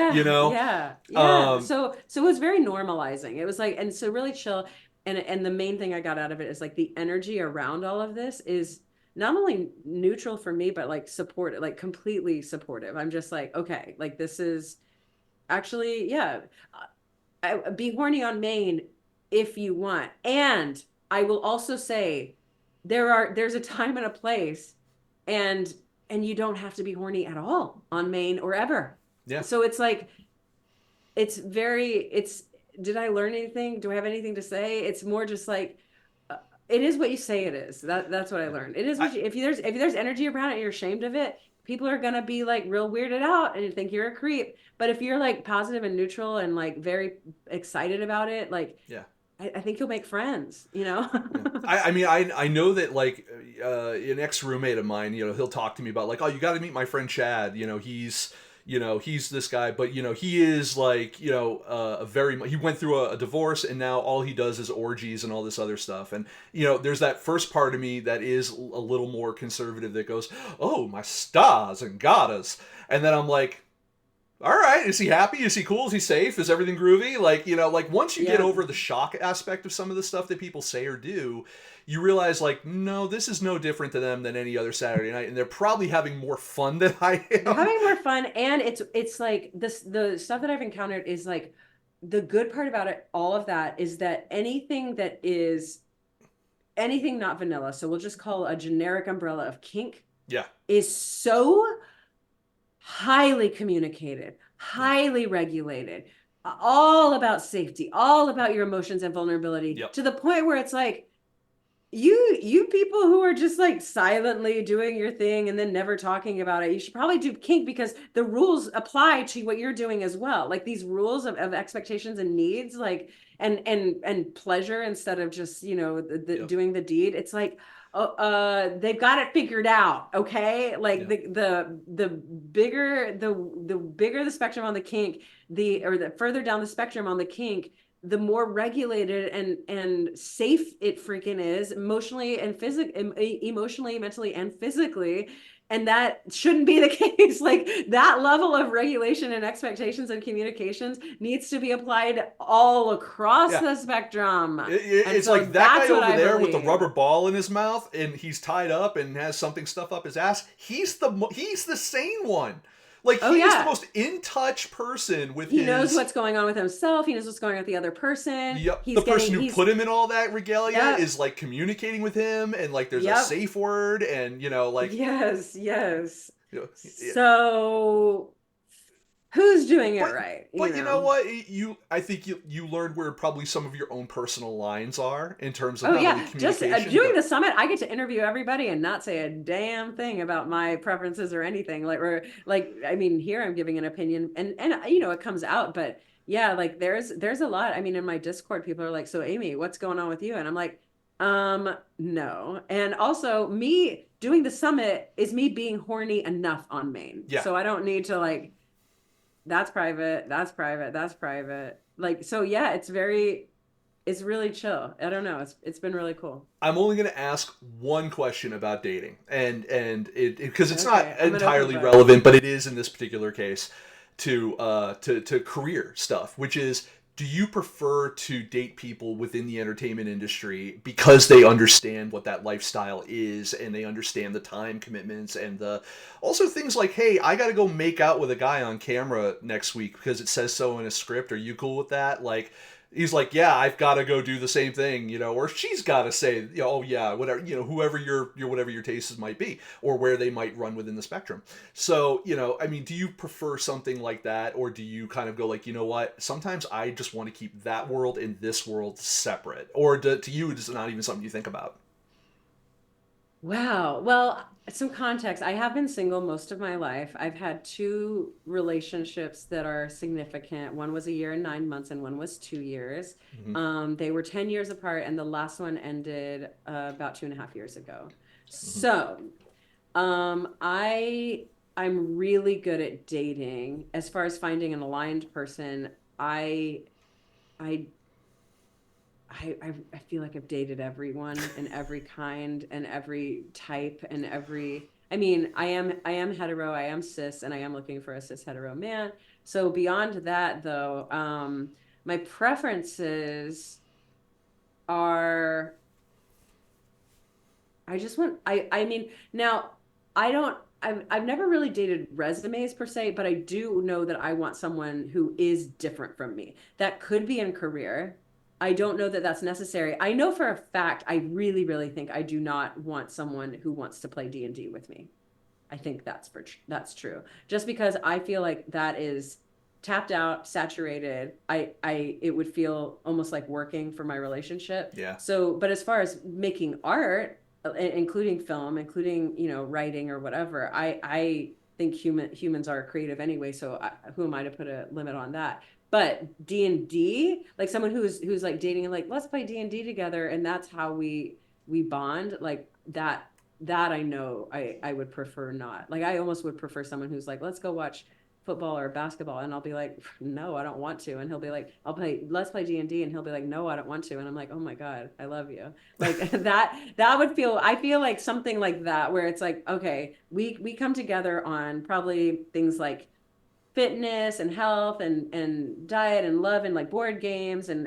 You Yeah, know, yeah, yeah. um, So it was very normalizing. It was like, and so really chill. And the main thing I got out of it is like the energy around all of this is not only neutral for me, but like supportive, like completely supportive. I'm just like, okay, like this is actually, yeah. Be horny on Maine if you want. And I will also say there's a time and a place, and you don't have to be horny at all on Maine or ever. yeah. So it's like it's did I learn anything? Do I have anything to say? It's more just like it is what you say it is. That's what I learned. It is I, what if there's energy around it and you're ashamed of it, people are gonna be like real weirded out and think you're a creep. But if you're like positive and neutral and like very excited about it, like yeah. I think you'll make friends, you know? Yeah. I mean, I know that like an ex roommate of mine, he'll talk to me about like, oh, you got to meet my friend Chad. He's this guy, but he is like, a very he went through a divorce, and now all he does is orgies and all this other stuff. And there's that first part of me that is a little more conservative that goes, oh, my stars and goddess, and then I'm like, all right, is he happy? Is he cool? Is he safe? Is everything groovy? Like, like once you get Yeah. over the shock aspect of some of the stuff that people say or do, you realize like, no, this is no different to them than any other Saturday night, and they're probably having more fun than I They're am. having more fun, and it's like this the stuff that I've encountered is like the good part about it, all of that is that anything not vanilla, so we'll just call a generic umbrella of kink, Yeah, is so highly communicated, yeah, highly regulated, all about safety, all about your emotions and vulnerability, yep, to the point where it's like you people who are just like silently doing your thing and then never talking about it, you should probably do kink, because the rules apply to what you're doing as well. Like these rules of expectations and needs, like and pleasure instead of just, Yep. doing the deed. It's like, they've got it figured out. Okay. Like Yeah. the bigger the spectrum on the kink, the further down the spectrum on the kink, the more regulated and safe it freaking is, emotionally and emotionally, mentally, and physically. And that shouldn't be the case. Like that level of regulation and expectations and communications needs to be applied all across Yeah. the spectrum. And It's so like that that's guy what over I there with the believe. rubber ball in his mouth, and he's tied up and has something stuffed up his ass. He's the sane one. Like Oh he is the yeah. most in touch person with He knows his. what's going on with himself. He knows what's going on with the other person. Yep, the person who He's, put him in all that regalia yep, is like communicating with him, and like there's a yep. safe word, and like Yes, yes. you know, yeah. So who's doing it but right, but you know what, I think you learned where probably some of your own personal lines are in terms of Oh not only yeah, just communication doing the but summit, I get to interview everybody and not say a damn thing about my preferences or anything. Like, or like, I mean, here I'm giving an opinion, and it comes out, but yeah, like there's a lot. I mean, in my Discord, people are like, "So Amy, what's going on with you?" And I'm like, no. And also, me doing the summit is me being horny enough on main, yeah. so I don't need to like, that's private, that's private, that's private. Like, so yeah, it's really chill. I don't know. It's been really cool. I'm only going to ask one question about dating, and it because it's not Okay, I'm an open entirely book. relevant, but it is in this particular case to career stuff, which is, do you prefer to date people within the entertainment industry because they understand what that lifestyle is and they understand the time commitments and the also things like, hey, I got to go make out with a guy on camera next week because it says so in a script. Are you cool with that? Like, he's like, yeah, I've got to go do the same thing, or she's got to say, oh yeah, whatever, whoever your whatever your tastes might be, or where they might run within the spectrum. So, I mean, do you prefer something like that, or do you kind of go like, you know what, sometimes I just want to keep that world and this world separate, or to you, it's not even something you think about? Wow. Well, some context. I have been single most of my life. I've had two relationships that are significant. One was a year and 9 months, and one was 2 years. Mm-hmm. They were 10 years apart, and the last one ended about 2.5 years ago. Mm-hmm. So, I'm really good at dating. As far as finding an aligned person, I I I feel like I've dated everyone and every kind and every type and every, I mean, I am hetero, I am cis, and I am looking for a cis hetero man. So beyond that though, my preferences are, I just want, I mean, now I don't, I've never really dated resumes per se, but I do know that I want someone who is different from me. That could be in career. I don't know that that's necessary. I know for a fact, I really, really think I do not want someone who wants to play D&D with me. I think that's true. Just because I feel like that is tapped out, saturated. It would feel almost like working for my relationship. Yeah. So, but as far as making art, including film, including, writing or whatever, I think humans are creative anyway, so who am I to put a limit on that? But D&D, like someone who's like dating and like, let's play D&D together, and that's how we bond, like that I know I would prefer not. Like I almost would prefer someone who's like, let's go watch football or basketball, and I'll be like, no, I don't want to, and he'll be like, let's play D&D, and he'll be like, no, I don't want to, and I'm like, oh my god, I love you. Like that would feel, I feel like something like that, where it's like, okay, we come together on probably things like fitness and health and diet and love and like board games and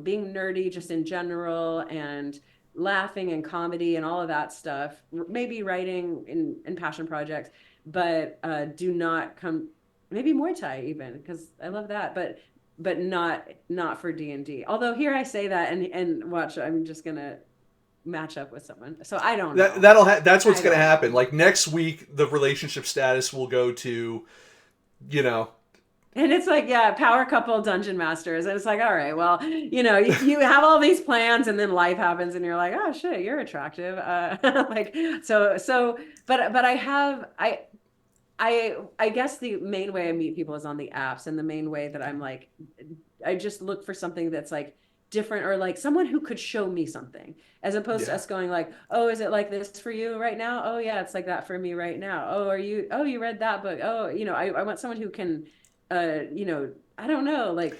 being nerdy just in general, and laughing and comedy and all of that stuff, maybe writing in passion projects, but do not come, maybe Muay Thai even, because I love that, but not for D&D. Although here I say that, and watch, I'm just gonna match up with someone, so I don't know. That's what's I going to don't happen. know. Like next week the relationship status will go to, you know And it's like, yeah, power couple dungeon masters. And it's like, all right, well, you have all these plans and then life happens and you're like, oh shit, you're attractive. Like, but I guess the main way I meet people is on the apps, and the main way that I'm like, I just look for something that's like different, or like someone who could show me something, as opposed to Yeah. us going like, oh, is it like this for you right now? Oh yeah, it's like that for me right now. Oh, you read that book? Oh, I want someone who can, I don't know, like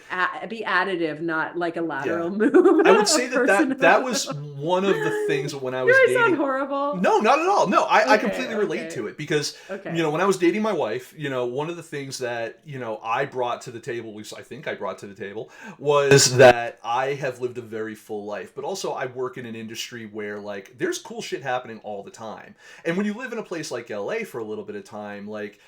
be additive, not like a Yeah. lateral move I would say of that person. that was one of the things when I Do was I sound dating. horrible? No, not at all. No, I Okay, completely relate okay, to it because, okay. when I was dating my wife, one of the things that, I brought to the table, at least I think I brought to the table, was that I have lived a very full life, but also I work in an industry where, like, there's cool shit happening all the time. And when you live in a place like LA for a little bit of time, like,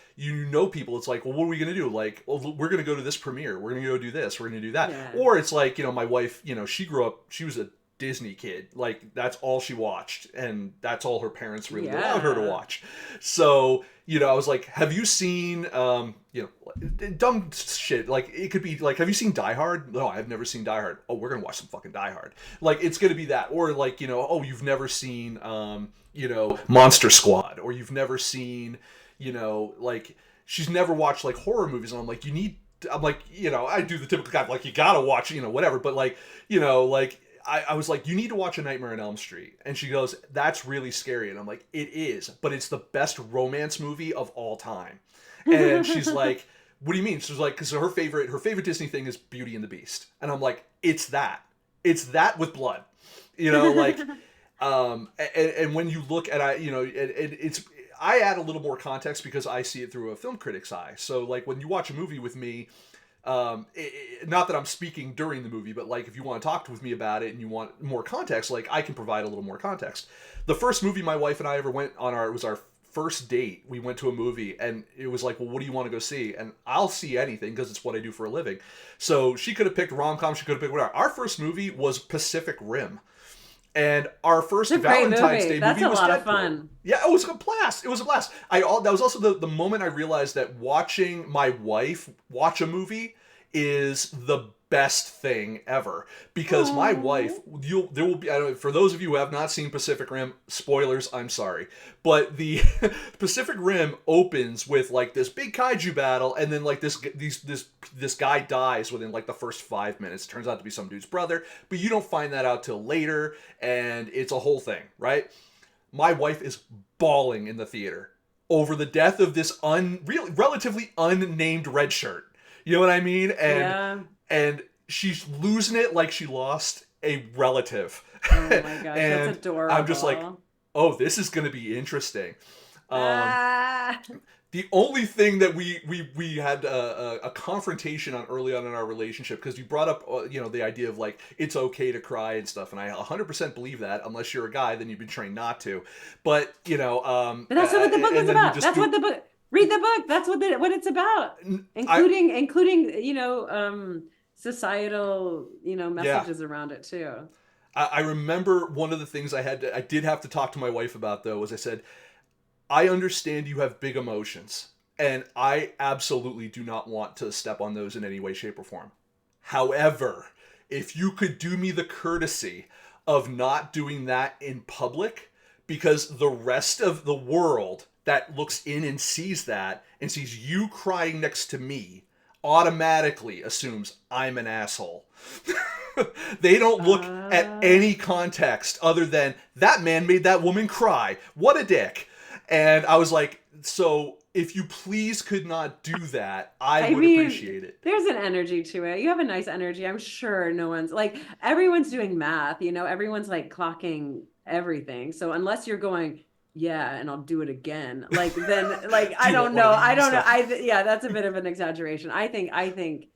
people, it's like, well, what are we going to do? Like, well, we're going to go to this premiere. We're going to go do this. We're going to do that. Yeah. Or it's like, my wife, she grew up, she was a Disney kid. Like, that's all she watched, and that's all her parents really allowed her to Yeah. watch. So, I was like, have you seen, dumb shit? Like, it could be like, have you seen Die Hard? No, I've never seen Die Hard. Oh, we're gonna watch some fucking Die Hard. Like, it's gonna be that. Or like, oh, you've never seen, Monster Squad, or you've never seen, like, she's never watched like horror movies, and I'm like, I'm like, I do the typical guy, like, you gotta watch, whatever, but like, like, I was like, you need to watch A Nightmare on Elm Street. And she goes, that's really scary. And I'm like, it is, but it's the best romance movie of all time. And she's like, what do you mean? She's like, because her favorite Disney thing is Beauty and the Beast. And I'm like, it's that. It's that with blood. Like, and when you look at, it's, I add a little more context because I see it through a film critic's eye. So like when you watch a movie with me, not that I'm speaking during the movie, but like if you want to talk with me about it and you want more context, like I can provide a little more context. The first movie my wife and I ever went on, it was our first date. We went to a movie and it was like, well, what do you want to go see? And I'll see anything because it's what I do for a living. So she could have picked rom-com, she could have picked whatever. Our first movie was Pacific Rim. And our first It's a great Valentine's movie. Day That's movie a was lot of Deadpool. fun. Yeah, it was a blast. It was a blast. That was also the moment I realized that watching my wife watch a movie is the best thing ever, because my wife, Oh. there will be, I don't know, for those of you who have not seen Pacific Rim, spoilers, I'm sorry, but the Pacific Rim opens with like this big kaiju battle, and then like this guy dies within like the first 5 minutes. Turns out to be some dude's brother, but you don't find that out till later, and it's a whole thing, right? My wife is bawling in the theater over the death of this relatively unnamed red shirt. You know what I mean? Yeah. And she's losing it like she lost a relative. Oh my gosh, that's And I'm just like, adorable. oh, this is going to be interesting. Um, Ah. the only thing that we had a confrontation on early on in our relationship, because you brought up the idea of like it's okay to cry and stuff, and I 100% believe that. Unless you're a guy, then you've been trained not to. But But that's what the book and is then we about. just That's what the book. Read the book. That's what it's about. I Including societal yeah. messages around it too. I remember one of the things I did have to talk to my wife about, though, was I said, I understand you have big emotions, and I absolutely do not want to step on those in any way, shape, or form. However, if you could do me the courtesy of not doing that in public, because the rest of the world that looks in and sees that and sees you crying next to me automatically assumes I'm an asshole. They don't look at Uh, any context other than that man made that woman cry. What a dick. And I was like, so if you please could not do that, I I would mean, appreciate it. there's an energy to it. You have a nice energy. I'm sure no one's like everyone's doing math, everyone's like clocking everything. So unless you're going, yeah, and I'll do it again, like then like Do I you want don't one know. of I these don't know. stuff? Yeah, that's a bit of an exaggeration. I think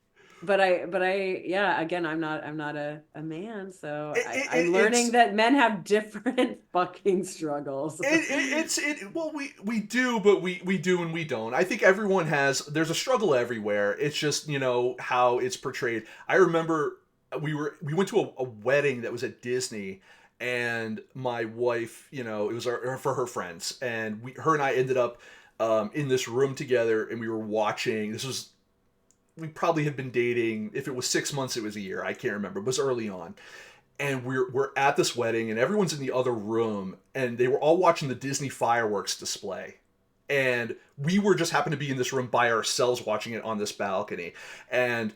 but I yeah, again, I'm not a man, so I'm learning It's that men have different fucking struggles. well, we do, but we do and we don't. I think everyone there's a struggle everywhere. It's just how it's portrayed. I remember we went to a wedding that was at Disney, and my wife, it was for her friends, and her and I ended up in this room together, and we were watching. This was we probably had been dating. If it was 6 months, it was a year. I can't remember. It was early on. And we're at this wedding, and everyone's in the other room, and they were all watching the Disney fireworks display. And we were just happened to be in this room by ourselves watching it on this balcony. And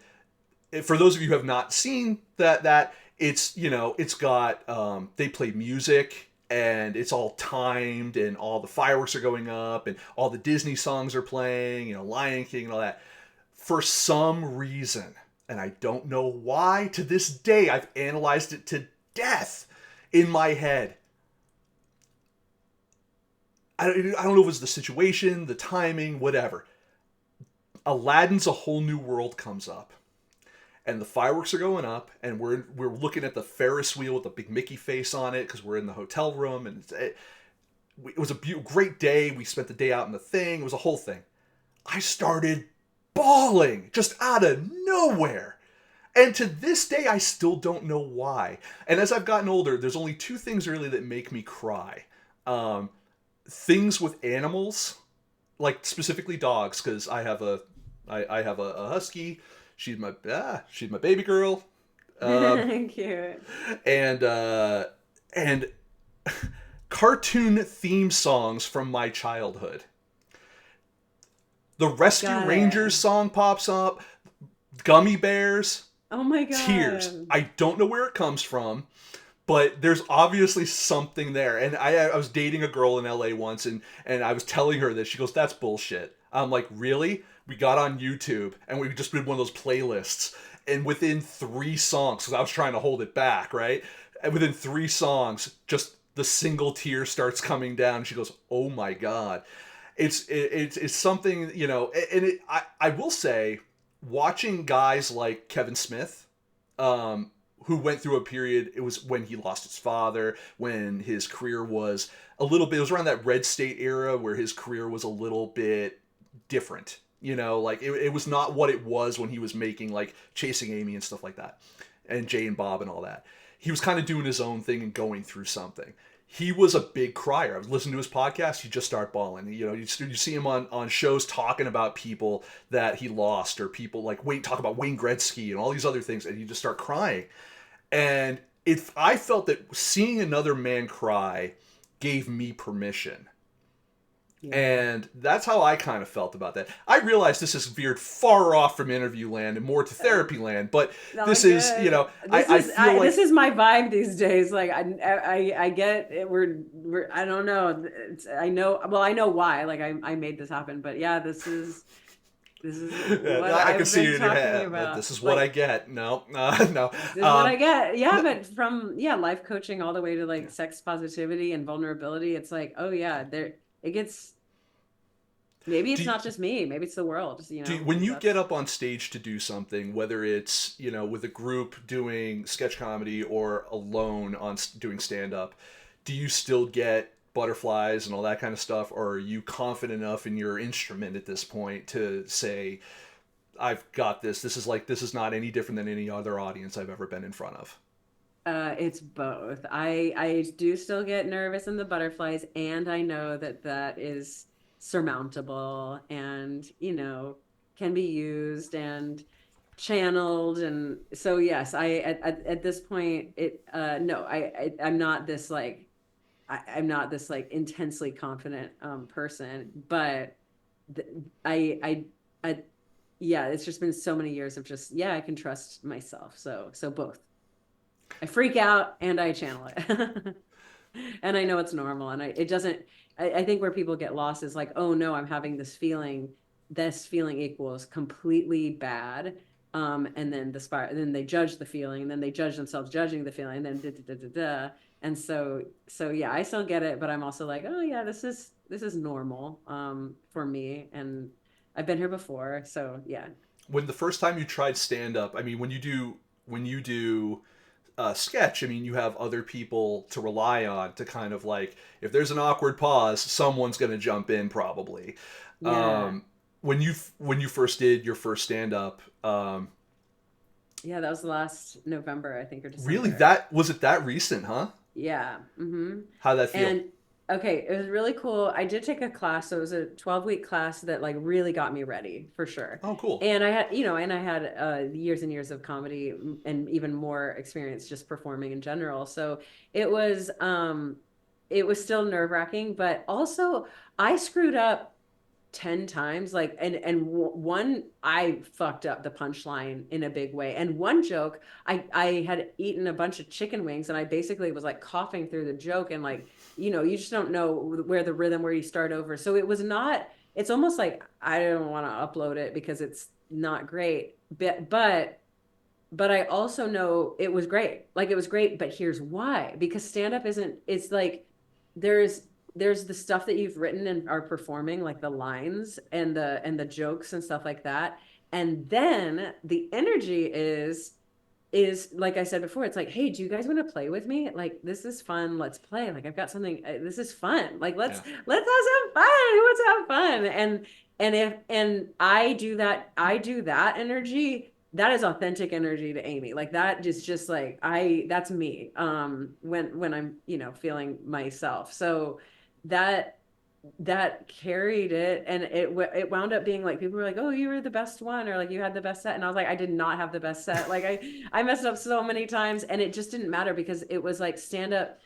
for those of you who have not seen that it's, it's got they play music, and it's all timed, and all the fireworks are going up, and all the Disney songs are playing, Lion King and all that. For some reason, and I don't know why, to this day I've analyzed it to death in my head. I don't know if it was the situation, the timing, whatever. Aladdin's A Whole New World comes up, and the fireworks are going up, and we're looking at the Ferris wheel with the big Mickey face on it because we're in the hotel room, and it was a great day. We spent the day out in the thing. It was a whole thing. I started bawling just out of nowhere. And to this day, I still don't know why. And as I've gotten older, there's only two things really that make me cry. Things with animals, like specifically dogs, because I have a husky. She's my baby girl. Cute. And cartoon theme songs from my childhood. The Rescue Rangers song pops up. Gummy Bears. Oh my God. Tears. I don't know where it comes from, but there's obviously something there. And I was dating a girl in LA once, and I was telling her this. She goes, "That's bullshit." I'm like, "Really?" We got on YouTube, and we just did one of those playlists. And within 3 songs, because I was trying to hold it back, right? And within 3 songs, just the single tear starts coming down. She goes, "Oh my God." It's something, and I will say, watching guys like Kevin Smith, who went through a period, it was when he lost his father, when his career was a little bit, it was around that Red State era where his career was a little bit different. Like it was not what it was when he was making like Chasing Amy and stuff like that, and Jay and Bob and all that. He was kind of doing his own thing and going through something. He was a big crier. I was listening to his podcast. He'd just start bawling. You see him on shows talking about people that he lost, or people like talk about Wayne Gretzky and all these other things, and he'd just start crying. And I felt that seeing another man cry gave me permission. Yeah. And that's how I kind of felt about that. I realize this is veered far off from interview land and more to therapy land, but this is, I feel like this is my vibe these days. Like I get it. We're I don't know. I know why. Like I made this happen, but yeah, this is what I I've can see been it in your talking head. about. This is what I get. No. This is what I get. Yeah, but from life coaching all the way to like sex positivity and vulnerability, it's like, oh yeah, it gets. Maybe it's not just me. Maybe it's the world. When you get up on stage to do something, whether it's with a group doing sketch comedy or alone on doing stand up, do you still get butterflies and all that kind of stuff, or are you confident enough in your instrument at this point to say, "I've got this. This is not any different than any other audience I've ever been in front of"? It's both. I do still get nervous in the butterflies, and I know that is surmountable and can be used and channeled. And so yes, at this point I'm not this like I'm not this like intensely confident person, but yeah, it's just been so many years of just I can trust myself. So both. I freak out and I channel it. And I know it's normal, and it doesn't. I think where people get lost is like, oh no, I'm having this feeling. This feeling equals completely bad, and then then they judge the feeling, and then they judge themselves judging the feeling, and then da, da, da, da, da. And so yeah, I still get it, but I'm also like, oh yeah, this is normal for me, and I've been here before, so yeah. When the first time you tried stand up, I mean, when you do sketch, I mean, you have other people to rely on to kind of like, if there's an awkward pause, someone's going to jump in probably. Yeah. When you first did your first stand up, yeah, that was last November, I think, or December. Really? Was it that recent, huh? Yeah. Mm-hmm. How'd that feel? And Okay, it was really cool. I did take a class, so it was a 12-week class that like really got me ready for sure. Oh, cool. And I had, and I had years and years of comedy and even more experience just performing in general. So it was um it was still nerve-wracking, but also I screwed up 10 times like one I fucked up the punchline in a big way, and one joke I had eaten a bunch of chicken wings and I basically was like coughing through the joke, and like you just don't know where the rhythm, where you start over. So it was not, it's almost like I don't want to upload it because it's not great, but I also know it was great. Like it was great, but here's why. Because stand up isn't, it's like there's there's the stuff that you've written and are performing, like the lines and the jokes and stuff like that. And then the energy is like I said before, it's like, hey, do you guys want to play with me? Like this is fun. Let's play. Like I've got something. This is fun. Like Yeah. let's have some fun. Let's have fun. And I do that energy. That is authentic energy to Amy. Like that is just like that's me. When I'm feeling myself. So that that carried it, and it wound up being like people were like, oh, you were the best one, or like you had the best set, and I was like, I did not have the best set. Like I messed up so many times, and it just didn't matter because it was like stand up,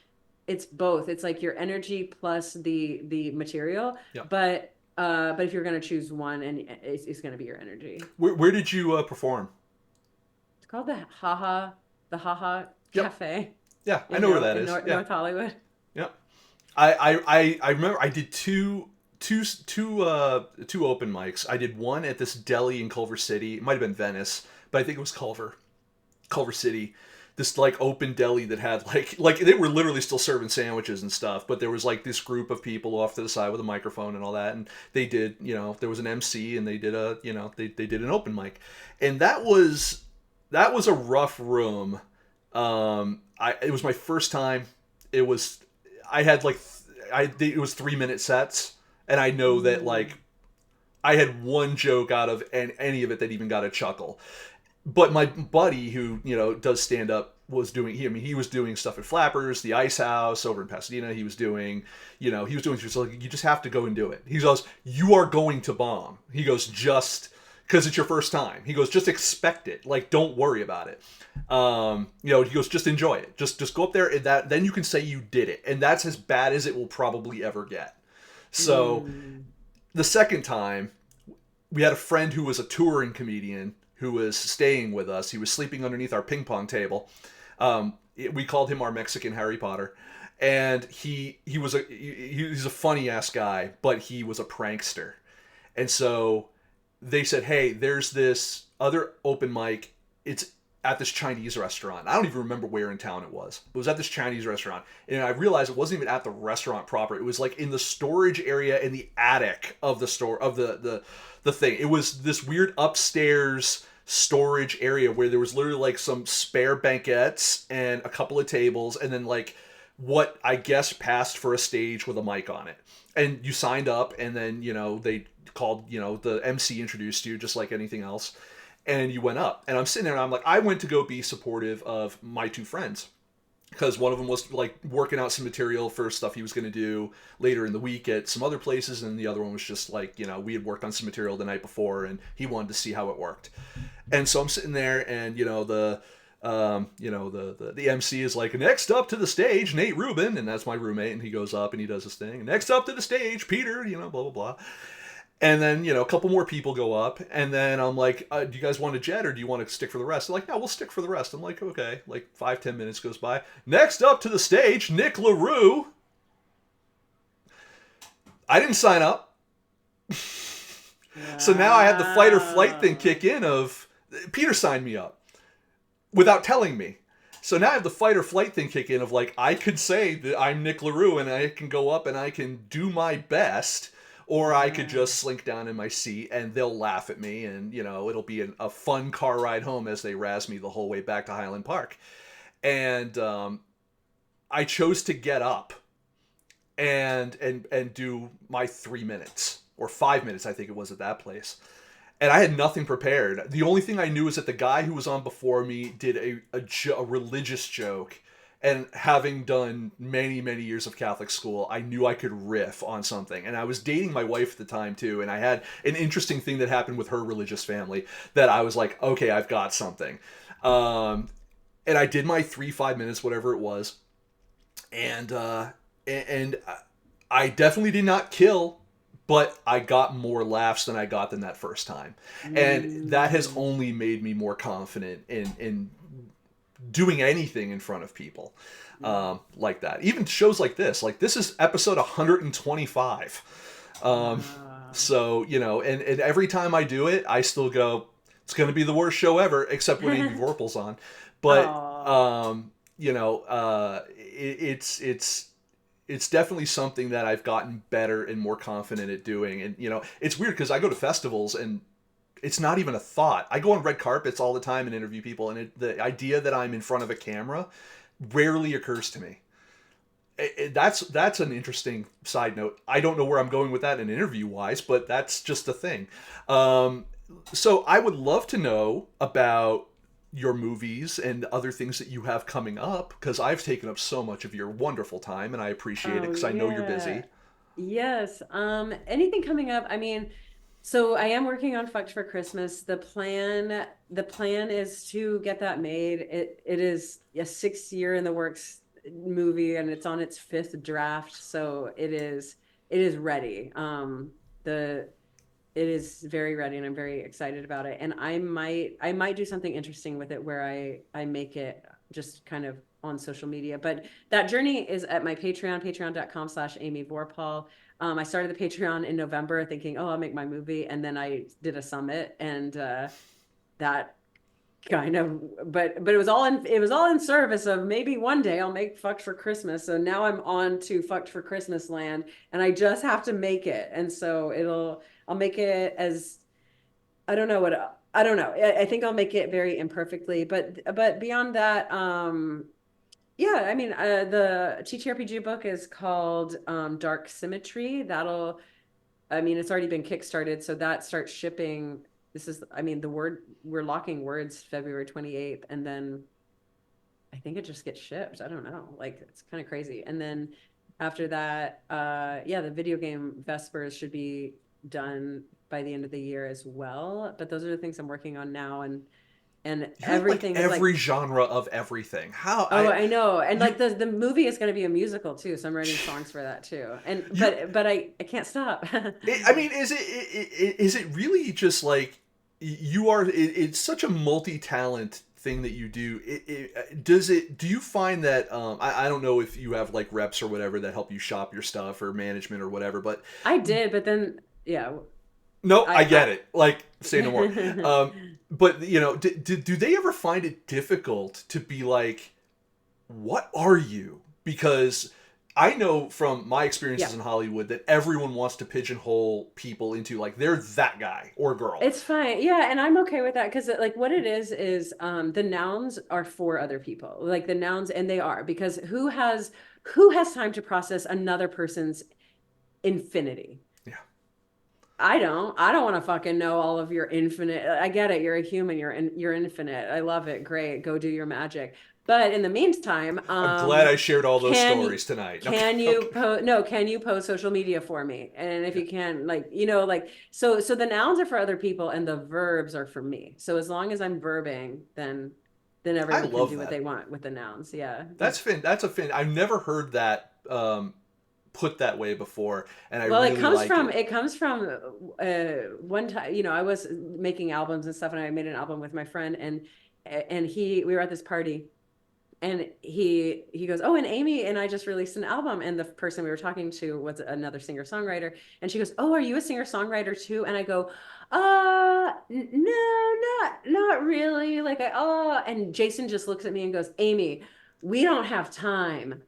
it's both, it's like your energy plus the material. Yeah. But if you're going to choose one, and it's going to be your energy. Where did you perform? It's called the Haha Yep. Cafe Yeah, I know where that is. Yeah. North Hollywood. Yeah. I remember I did two open mics. I did one at this deli in Culver City. It might have been Venice, but I think it was Culver City. This like open deli that had like they were literally still serving sandwiches and stuff, but there was like this group of people off to the side with a microphone and all that, and they did, there was an MC and they did they did an open mic, and that was a rough room. It was my first time. It was I had like it was 3-minute sets, and I know that like I had one joke out of any of it that even got a chuckle. But my buddy who does stand up was doing he was doing stuff at Flappers, the Ice House over in Pasadena. He was doing just like, you just have to go and do it. He goes, you are going to bomb. He goes, just because it's your first time. He goes, just expect it. Like, don't worry about it. He goes, just enjoy it. Just go up there, and then you can say you did it, and that's as bad as it will probably ever get. So the second time, we had a friend who was a touring comedian who was staying with us. He was sleeping underneath our ping pong table. We called him our Mexican Harry Potter, and he's a funny ass guy, but he was a prankster, and so they said, hey, there's this other open mic. It's at this Chinese restaurant. I don't even remember where in town it was. It was at this Chinese restaurant. And I realized it wasn't even at the restaurant proper. It was like in the storage area in the attic of the store, of the thing. It was this weird upstairs storage area where there was literally like some spare banquettes and a couple of tables, and then like what I guess passed for a stage with a mic on it. And you signed up, and then, they called, the MC introduced you just like anything else. And you went up, and I'm sitting there, and I'm like, I went to go be supportive of my two friends, because one of them was like working out some material for stuff he was going to do later in the week at some other places, and the other one was just like, we had worked on some material the night before, and he wanted to see how it worked. And so I'm sitting there, and the MC is like, next up to the stage, Nate Rubin, and that's my roommate, and he goes up and he does his thing. Next up to the stage, Peter, blah blah blah. And then, a couple more people go up, and then I'm like, do you guys want to jet, or do you want to stick for the rest? They're like, no, we'll stick for the rest. I'm like, okay. Like 5-10 minutes goes by. Next up to the stage, Nic LaRue. I didn't sign up. So now I had the fight or flight thing kick in of, Peter signed me up without telling me. So now I have the fight or flight thing kick in of like, I could say that I'm Nic LaRue, and I can go up and I can do my best, or I could just slink down in my seat and they'll laugh at me, and, it'll be a fun car ride home as they razz me the whole way back to Highland Park. And I chose to get up and do my 3 minutes, or 5 minutes, I think it was at that place. And I had nothing prepared. The only thing I knew is that the guy who was on before me did a religious joke, And having done many, many years of Catholic school, I knew I could riff on something. And I was dating my wife at the time too, and I had an interesting thing that happened with her religious family that I was like, okay, I've got something. And I did my 3 5 minutes, whatever it was, and and I definitely did not kill, but I got more laughs than I got than that first time, and that has Mm. only made me more confident in doing anything in front of people, like that. Even shows like this is episode 125. Wow. So and every time I do it, I still go, it's going to be the worst show ever, except when Amy Vorpal's on. But Oh. it's definitely something that I've gotten better and more confident at doing. And it's weird because I go to festivals and it's not even a thought. I go on red carpets all the time and interview people, and the idea that I'm in front of a camera rarely occurs to me. That's an interesting side note. I don't know where I'm going with that in interview wise, but that's just a thing. Um, so I would love to know about your movies and other things that you have coming up, because I've taken up so much of your wonderful time, and I appreciate it Oh because I know you're busy. yeah. Yes. Anything coming up? I mean, so I am working on Fucked for Christmas. The plan is to get that made. It is a 6 year in the works movie, and it's on its fifth draft. So it is ready. The it is very ready, and I'm very excited about it. And I might do something interesting with it where I make it just kind of on social media. But that journey is at my Patreon, patreon.com/Amy Vorpahl. I started the Patreon in November thinking, oh, I'll make my movie. And then I did a summit, and that kind of, but it was all in service of maybe one day I'll make Fucked for Christmas. So now I'm on to Fucked for Christmas land, and I just have to make it. And so I'll make it as, I don't know. I think I'll make it very imperfectly, but beyond that, yeah, I mean, the TTRPG book is called Dark Symmetry. I mean, it's already been kickstarted, so that starts shipping. I mean, we're locking words February 28th, and then I think it just gets shipped. I don't know. Like, it's kind of crazy. And then after that, yeah, the video game Vespers should be done by the end of the year as well. But those are the things I'm working on now, and You're in like everything is like, every genre of everything. How oh, I I know. And you like the movie is going to be a musical too, so I'm writing songs for that too. And you but I can't stop. I mean, is it really just like you are? It's such a multi-talent thing that you do. Do you find that I don't know if you have like reps or whatever that help you shop your stuff or management or whatever, but I did, but then yeah, no, I I get it. Like, say no more. But do they ever find it difficult to be like, what are you? Because I know from my yeah. experiences in Hollywood that everyone wants to pigeonhole people into like they're that guy or girl. It's fine. Yeah, and I'm okay with that because like what it is the nouns are for other people. Like the nouns, and they are, because who has time to process another person's infinity? Yeah, I don't want to fucking know all of your infinite. I get it. You're a human. You're infinite. I love it. Great. Go do your magic. But in the meantime, I'm glad I shared all those can stories tonight. Okay, can you okay. post no, can you post social media for me? And if you can, like, like, so the nouns are for other people and the verbs are for me. So as long as I'm verbing, then I everyone can love do what that. they want with the nouns. Yeah. That's a fin. I've never heard that put that way before, and I Well, it really comes like from it. it comes from one time, I was making albums and stuff, and I made an album with my friend, and we were at this party, and he goes, oh, and Amy and I just released an album, and the person we were talking to was another singer-songwriter, and she goes, oh, are you a singer-songwriter too? And I go, no, not really, like, and Jason just looks at me and goes, Amy, we don't have time.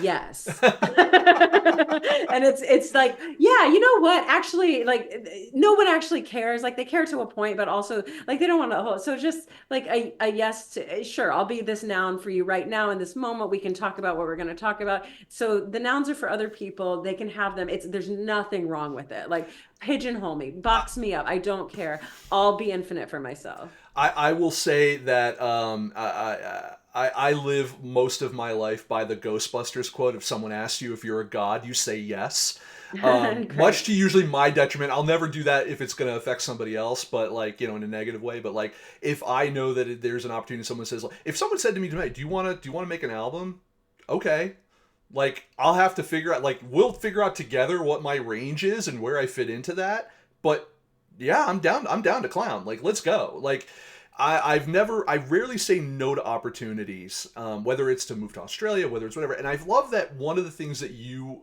Yes. And it's like, yeah, you know what, actually, like, no one actually cares. Like, they care to a point, but also, like, they don't want to hold. So just like a yes to, sure, I'll be this noun for you right now in this moment. We can talk about what we're going to talk about. So the nouns are for other people. They can have them. There's nothing wrong with it. Like, pigeonhole me, box me up, I don't care. I'll be infinite for myself. I will say that I live most of my life by the Ghostbusters quote: if someone asks you if you're a god, you say yes. Much Great. to usually my detriment. I'll never do that if it's going to affect somebody else, but like, in a negative way. But like, if I know that there's an opportunity, someone says, like, if someone said to me tonight, do you want to make an album? Okay. Like, I'll have to figure out, like, we'll figure out together what my range is and where I fit into that. But yeah, I'm down to clown. Like, let's go. Like, I rarely say no to opportunities, whether it's to move to Australia, whether it's whatever. And I've loved that one of the things that you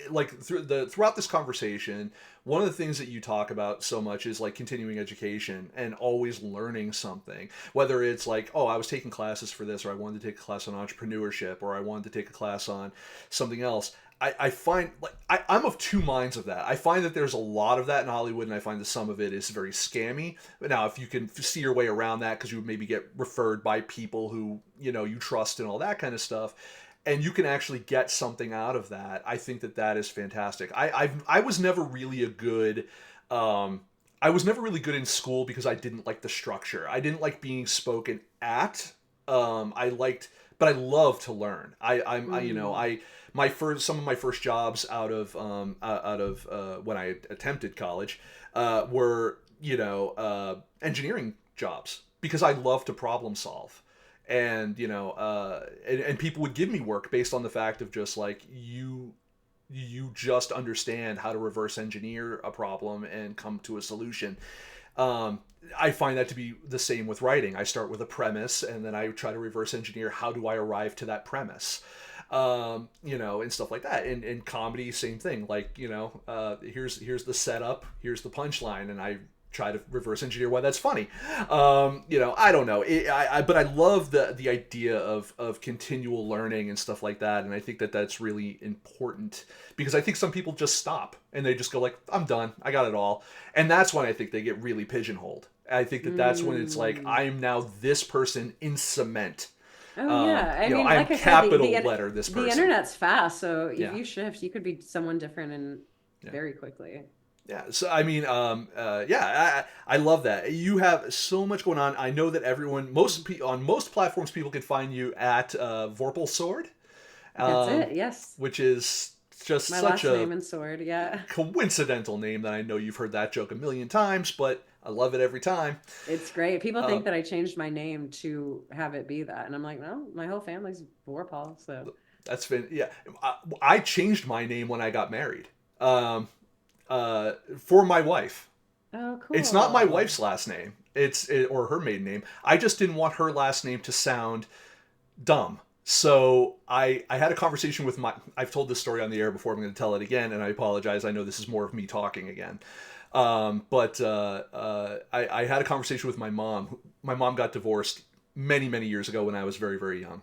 like throughout this conversation, one of the things that you talk about so much is like continuing education and always learning something, whether it's like, oh, I was taking classes for this, or I wanted to take a class on entrepreneurship, or I wanted to take a class on something else. I find, like, I'm of two minds of that. I find that there's a lot of that in Hollywood, and I find that some of it is very scammy. But now, if you can see your way around that, because you would maybe get referred by people who you trust and all that kind of stuff, and you can actually get something out of that, I think that that is fantastic. I was never really a good. I was never really good in school because I didn't like the structure. I didn't like being spoken at. But I love to learn. Mm. Some of my first jobs out of when I attempted college were engineering jobs because I love to problem solve. And and people would give me work based on the fact of just like, you just understand how to reverse engineer a problem and come to a solution. um, I find that to be the same with writing. I start with a premise, and then I try to reverse engineer how do I arrive to that premise, and stuff like that. And comedy, same thing. Like, here's the setup, here's the punchline, and I try to reverse engineer why that's funny. I don't know. But I love the idea of continual learning and stuff like that, and I think that that's really important because I think some people just stop and they just go like, I'm done, I got it all, and that's when I think they get really pigeonholed. I think that that's when it's like, Mm. I am now this person in cement. Oh yeah. I mean, I am like I said, capital letter this the person. internet's fast, so if Yeah, you shift, you could be someone different and yeah. very quickly. Yeah, so I mean, yeah, I love that. You have so much going on. I know that on most platforms, people can find you at Vorpal Sword, That's um, it. Yes. which is just My such last a name and sword. Yeah. coincidental name that I know you've heard that joke a million times, but I love it every time. It's great. People Uh, think that I changed my name to have it be that. And I'm like, no, my whole family's Vorpahl. So, that's been, yeah. I changed my name when I got married, um, for my wife. oh, It's not my cool. wife's last name. Or her maiden name. I just didn't want her last name to sound dumb. So I had a conversation with I've told this story on the air before. I'm going to tell it again, and I apologize. I know this is more of me talking again. I had a conversation with my mom. My mom got divorced many, many years ago when I was very, very young.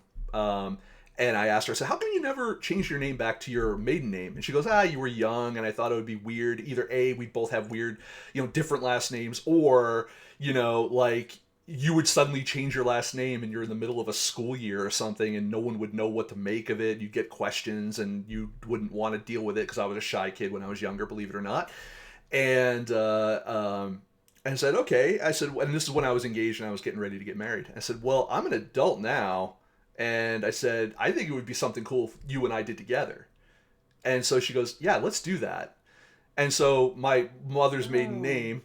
And I asked her, I said, how come you never changed your name back to your maiden name? And she goes, you were young, and I thought it would be weird. Either A, we both have weird, different last names, or, like, you would suddenly change your last name and you're in the middle of a school year or something, and no one would know what to make of it. You'd get questions and you wouldn't want to deal with it, because I was a shy kid when I was younger, believe it or not. And I said, okay. I said, and this is when I was engaged and I was getting ready to get married. I said, well, I'm an adult now. And I said, I think it would be something cool if you and I did together. And so she goes, yeah, let's do that. And so my mother's maiden Oh, name,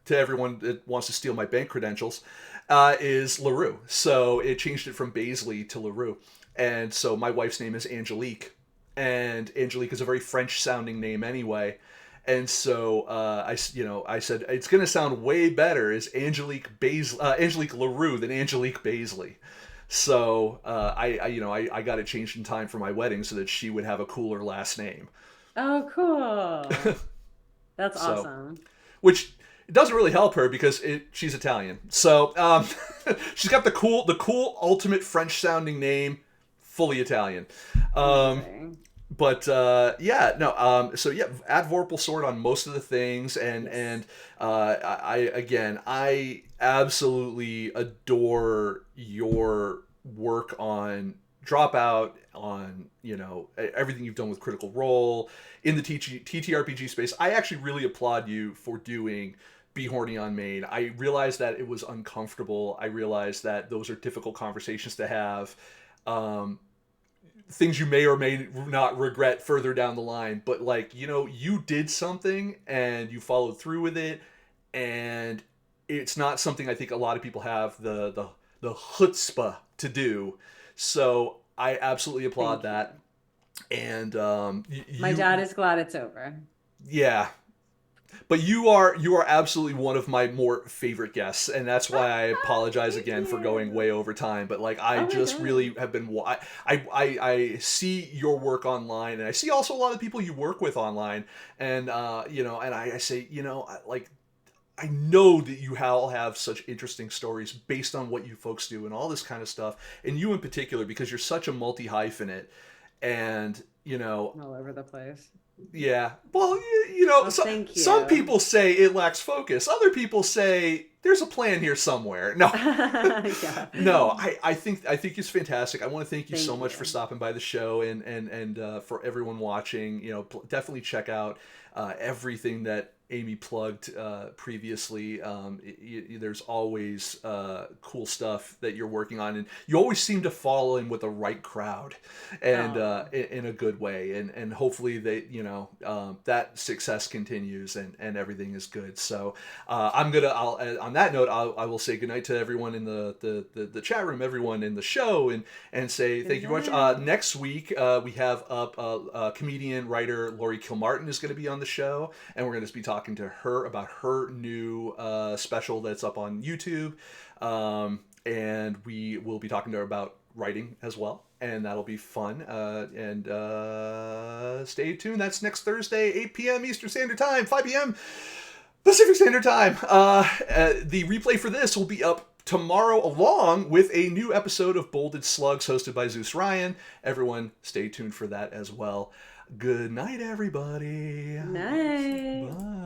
to everyone that wants to steal my bank credentials, is LaRue. So it changed it from Baisley to LaRue. And so my wife's name is Angelique. And Angelique is a very French sounding name anyway. And so I said, it's going to sound way better as Angelique LaRue than Angelique Baisley. So I got it changed in time for my wedding so that she would have a cooler last name. oh, cool. That's So, awesome. which it doesn't really help her because she's Italian. So she's got the cool ultimate French sounding name, fully Italian. Um, Amazing. yeah, no. So yeah, at Vorpal Sword on most of the things, and Yes. I absolutely adore your work on Dropout, on everything you've done with Critical Role in the TTRPG space. I actually really applaud you for doing be horny on main. I realized that it was uncomfortable. I realized that those are difficult conversations to have. Um, Things you may or may not regret further down the line, but like, you did something and you followed through with it, and it's not something I think a lot of people have the chutzpah to do. So I absolutely applaud Thank you. that. And My you, dad is glad it's over. yeah, but you are absolutely one of my more favorite guests, and that's why I apologize Thank again for going you. way over time. But like, I Oh my just God. really have been I see your work online, and I see also a lot of people you work with online, and and I say, like, I know that you all have such interesting stories based on what you folks do and all this kind of stuff, and you in particular because you're such a multi hyphenate, and All over the place. yeah. Well, Oh, thank some you. people say it lacks focus. Other people say there's a plan here somewhere. No, Yeah. no. I think it's fantastic. I want to thank you so Thank much for you. stopping by the show, and for everyone watching. Definitely check out everything that Amy plugged previously. There's always cool stuff that you're working on, and you always seem to fall in with the right crowd, and Oh, in a good way, and hopefully that success continues, and everything is good. So I'll on that note, I will say goodnight to everyone in the chat room, everyone in the show, and say good thank you very much. night. Next week we have up comedian writer Lori Kilmartin is going to be on the show, and we're going to be talking to her about her new special that's up on YouTube, and we will be talking to her about writing as well, and that'll be fun. And stay tuned. That's next Thursday, 8 p.m. Eastern Standard Time, 5 p.m. Pacific Standard Time. The replay for this will be up tomorrow, along with a new episode of Bolded Slugs hosted by Zeus Ryan. Everyone, stay tuned for that as well. Good night, everybody. Night. Bye.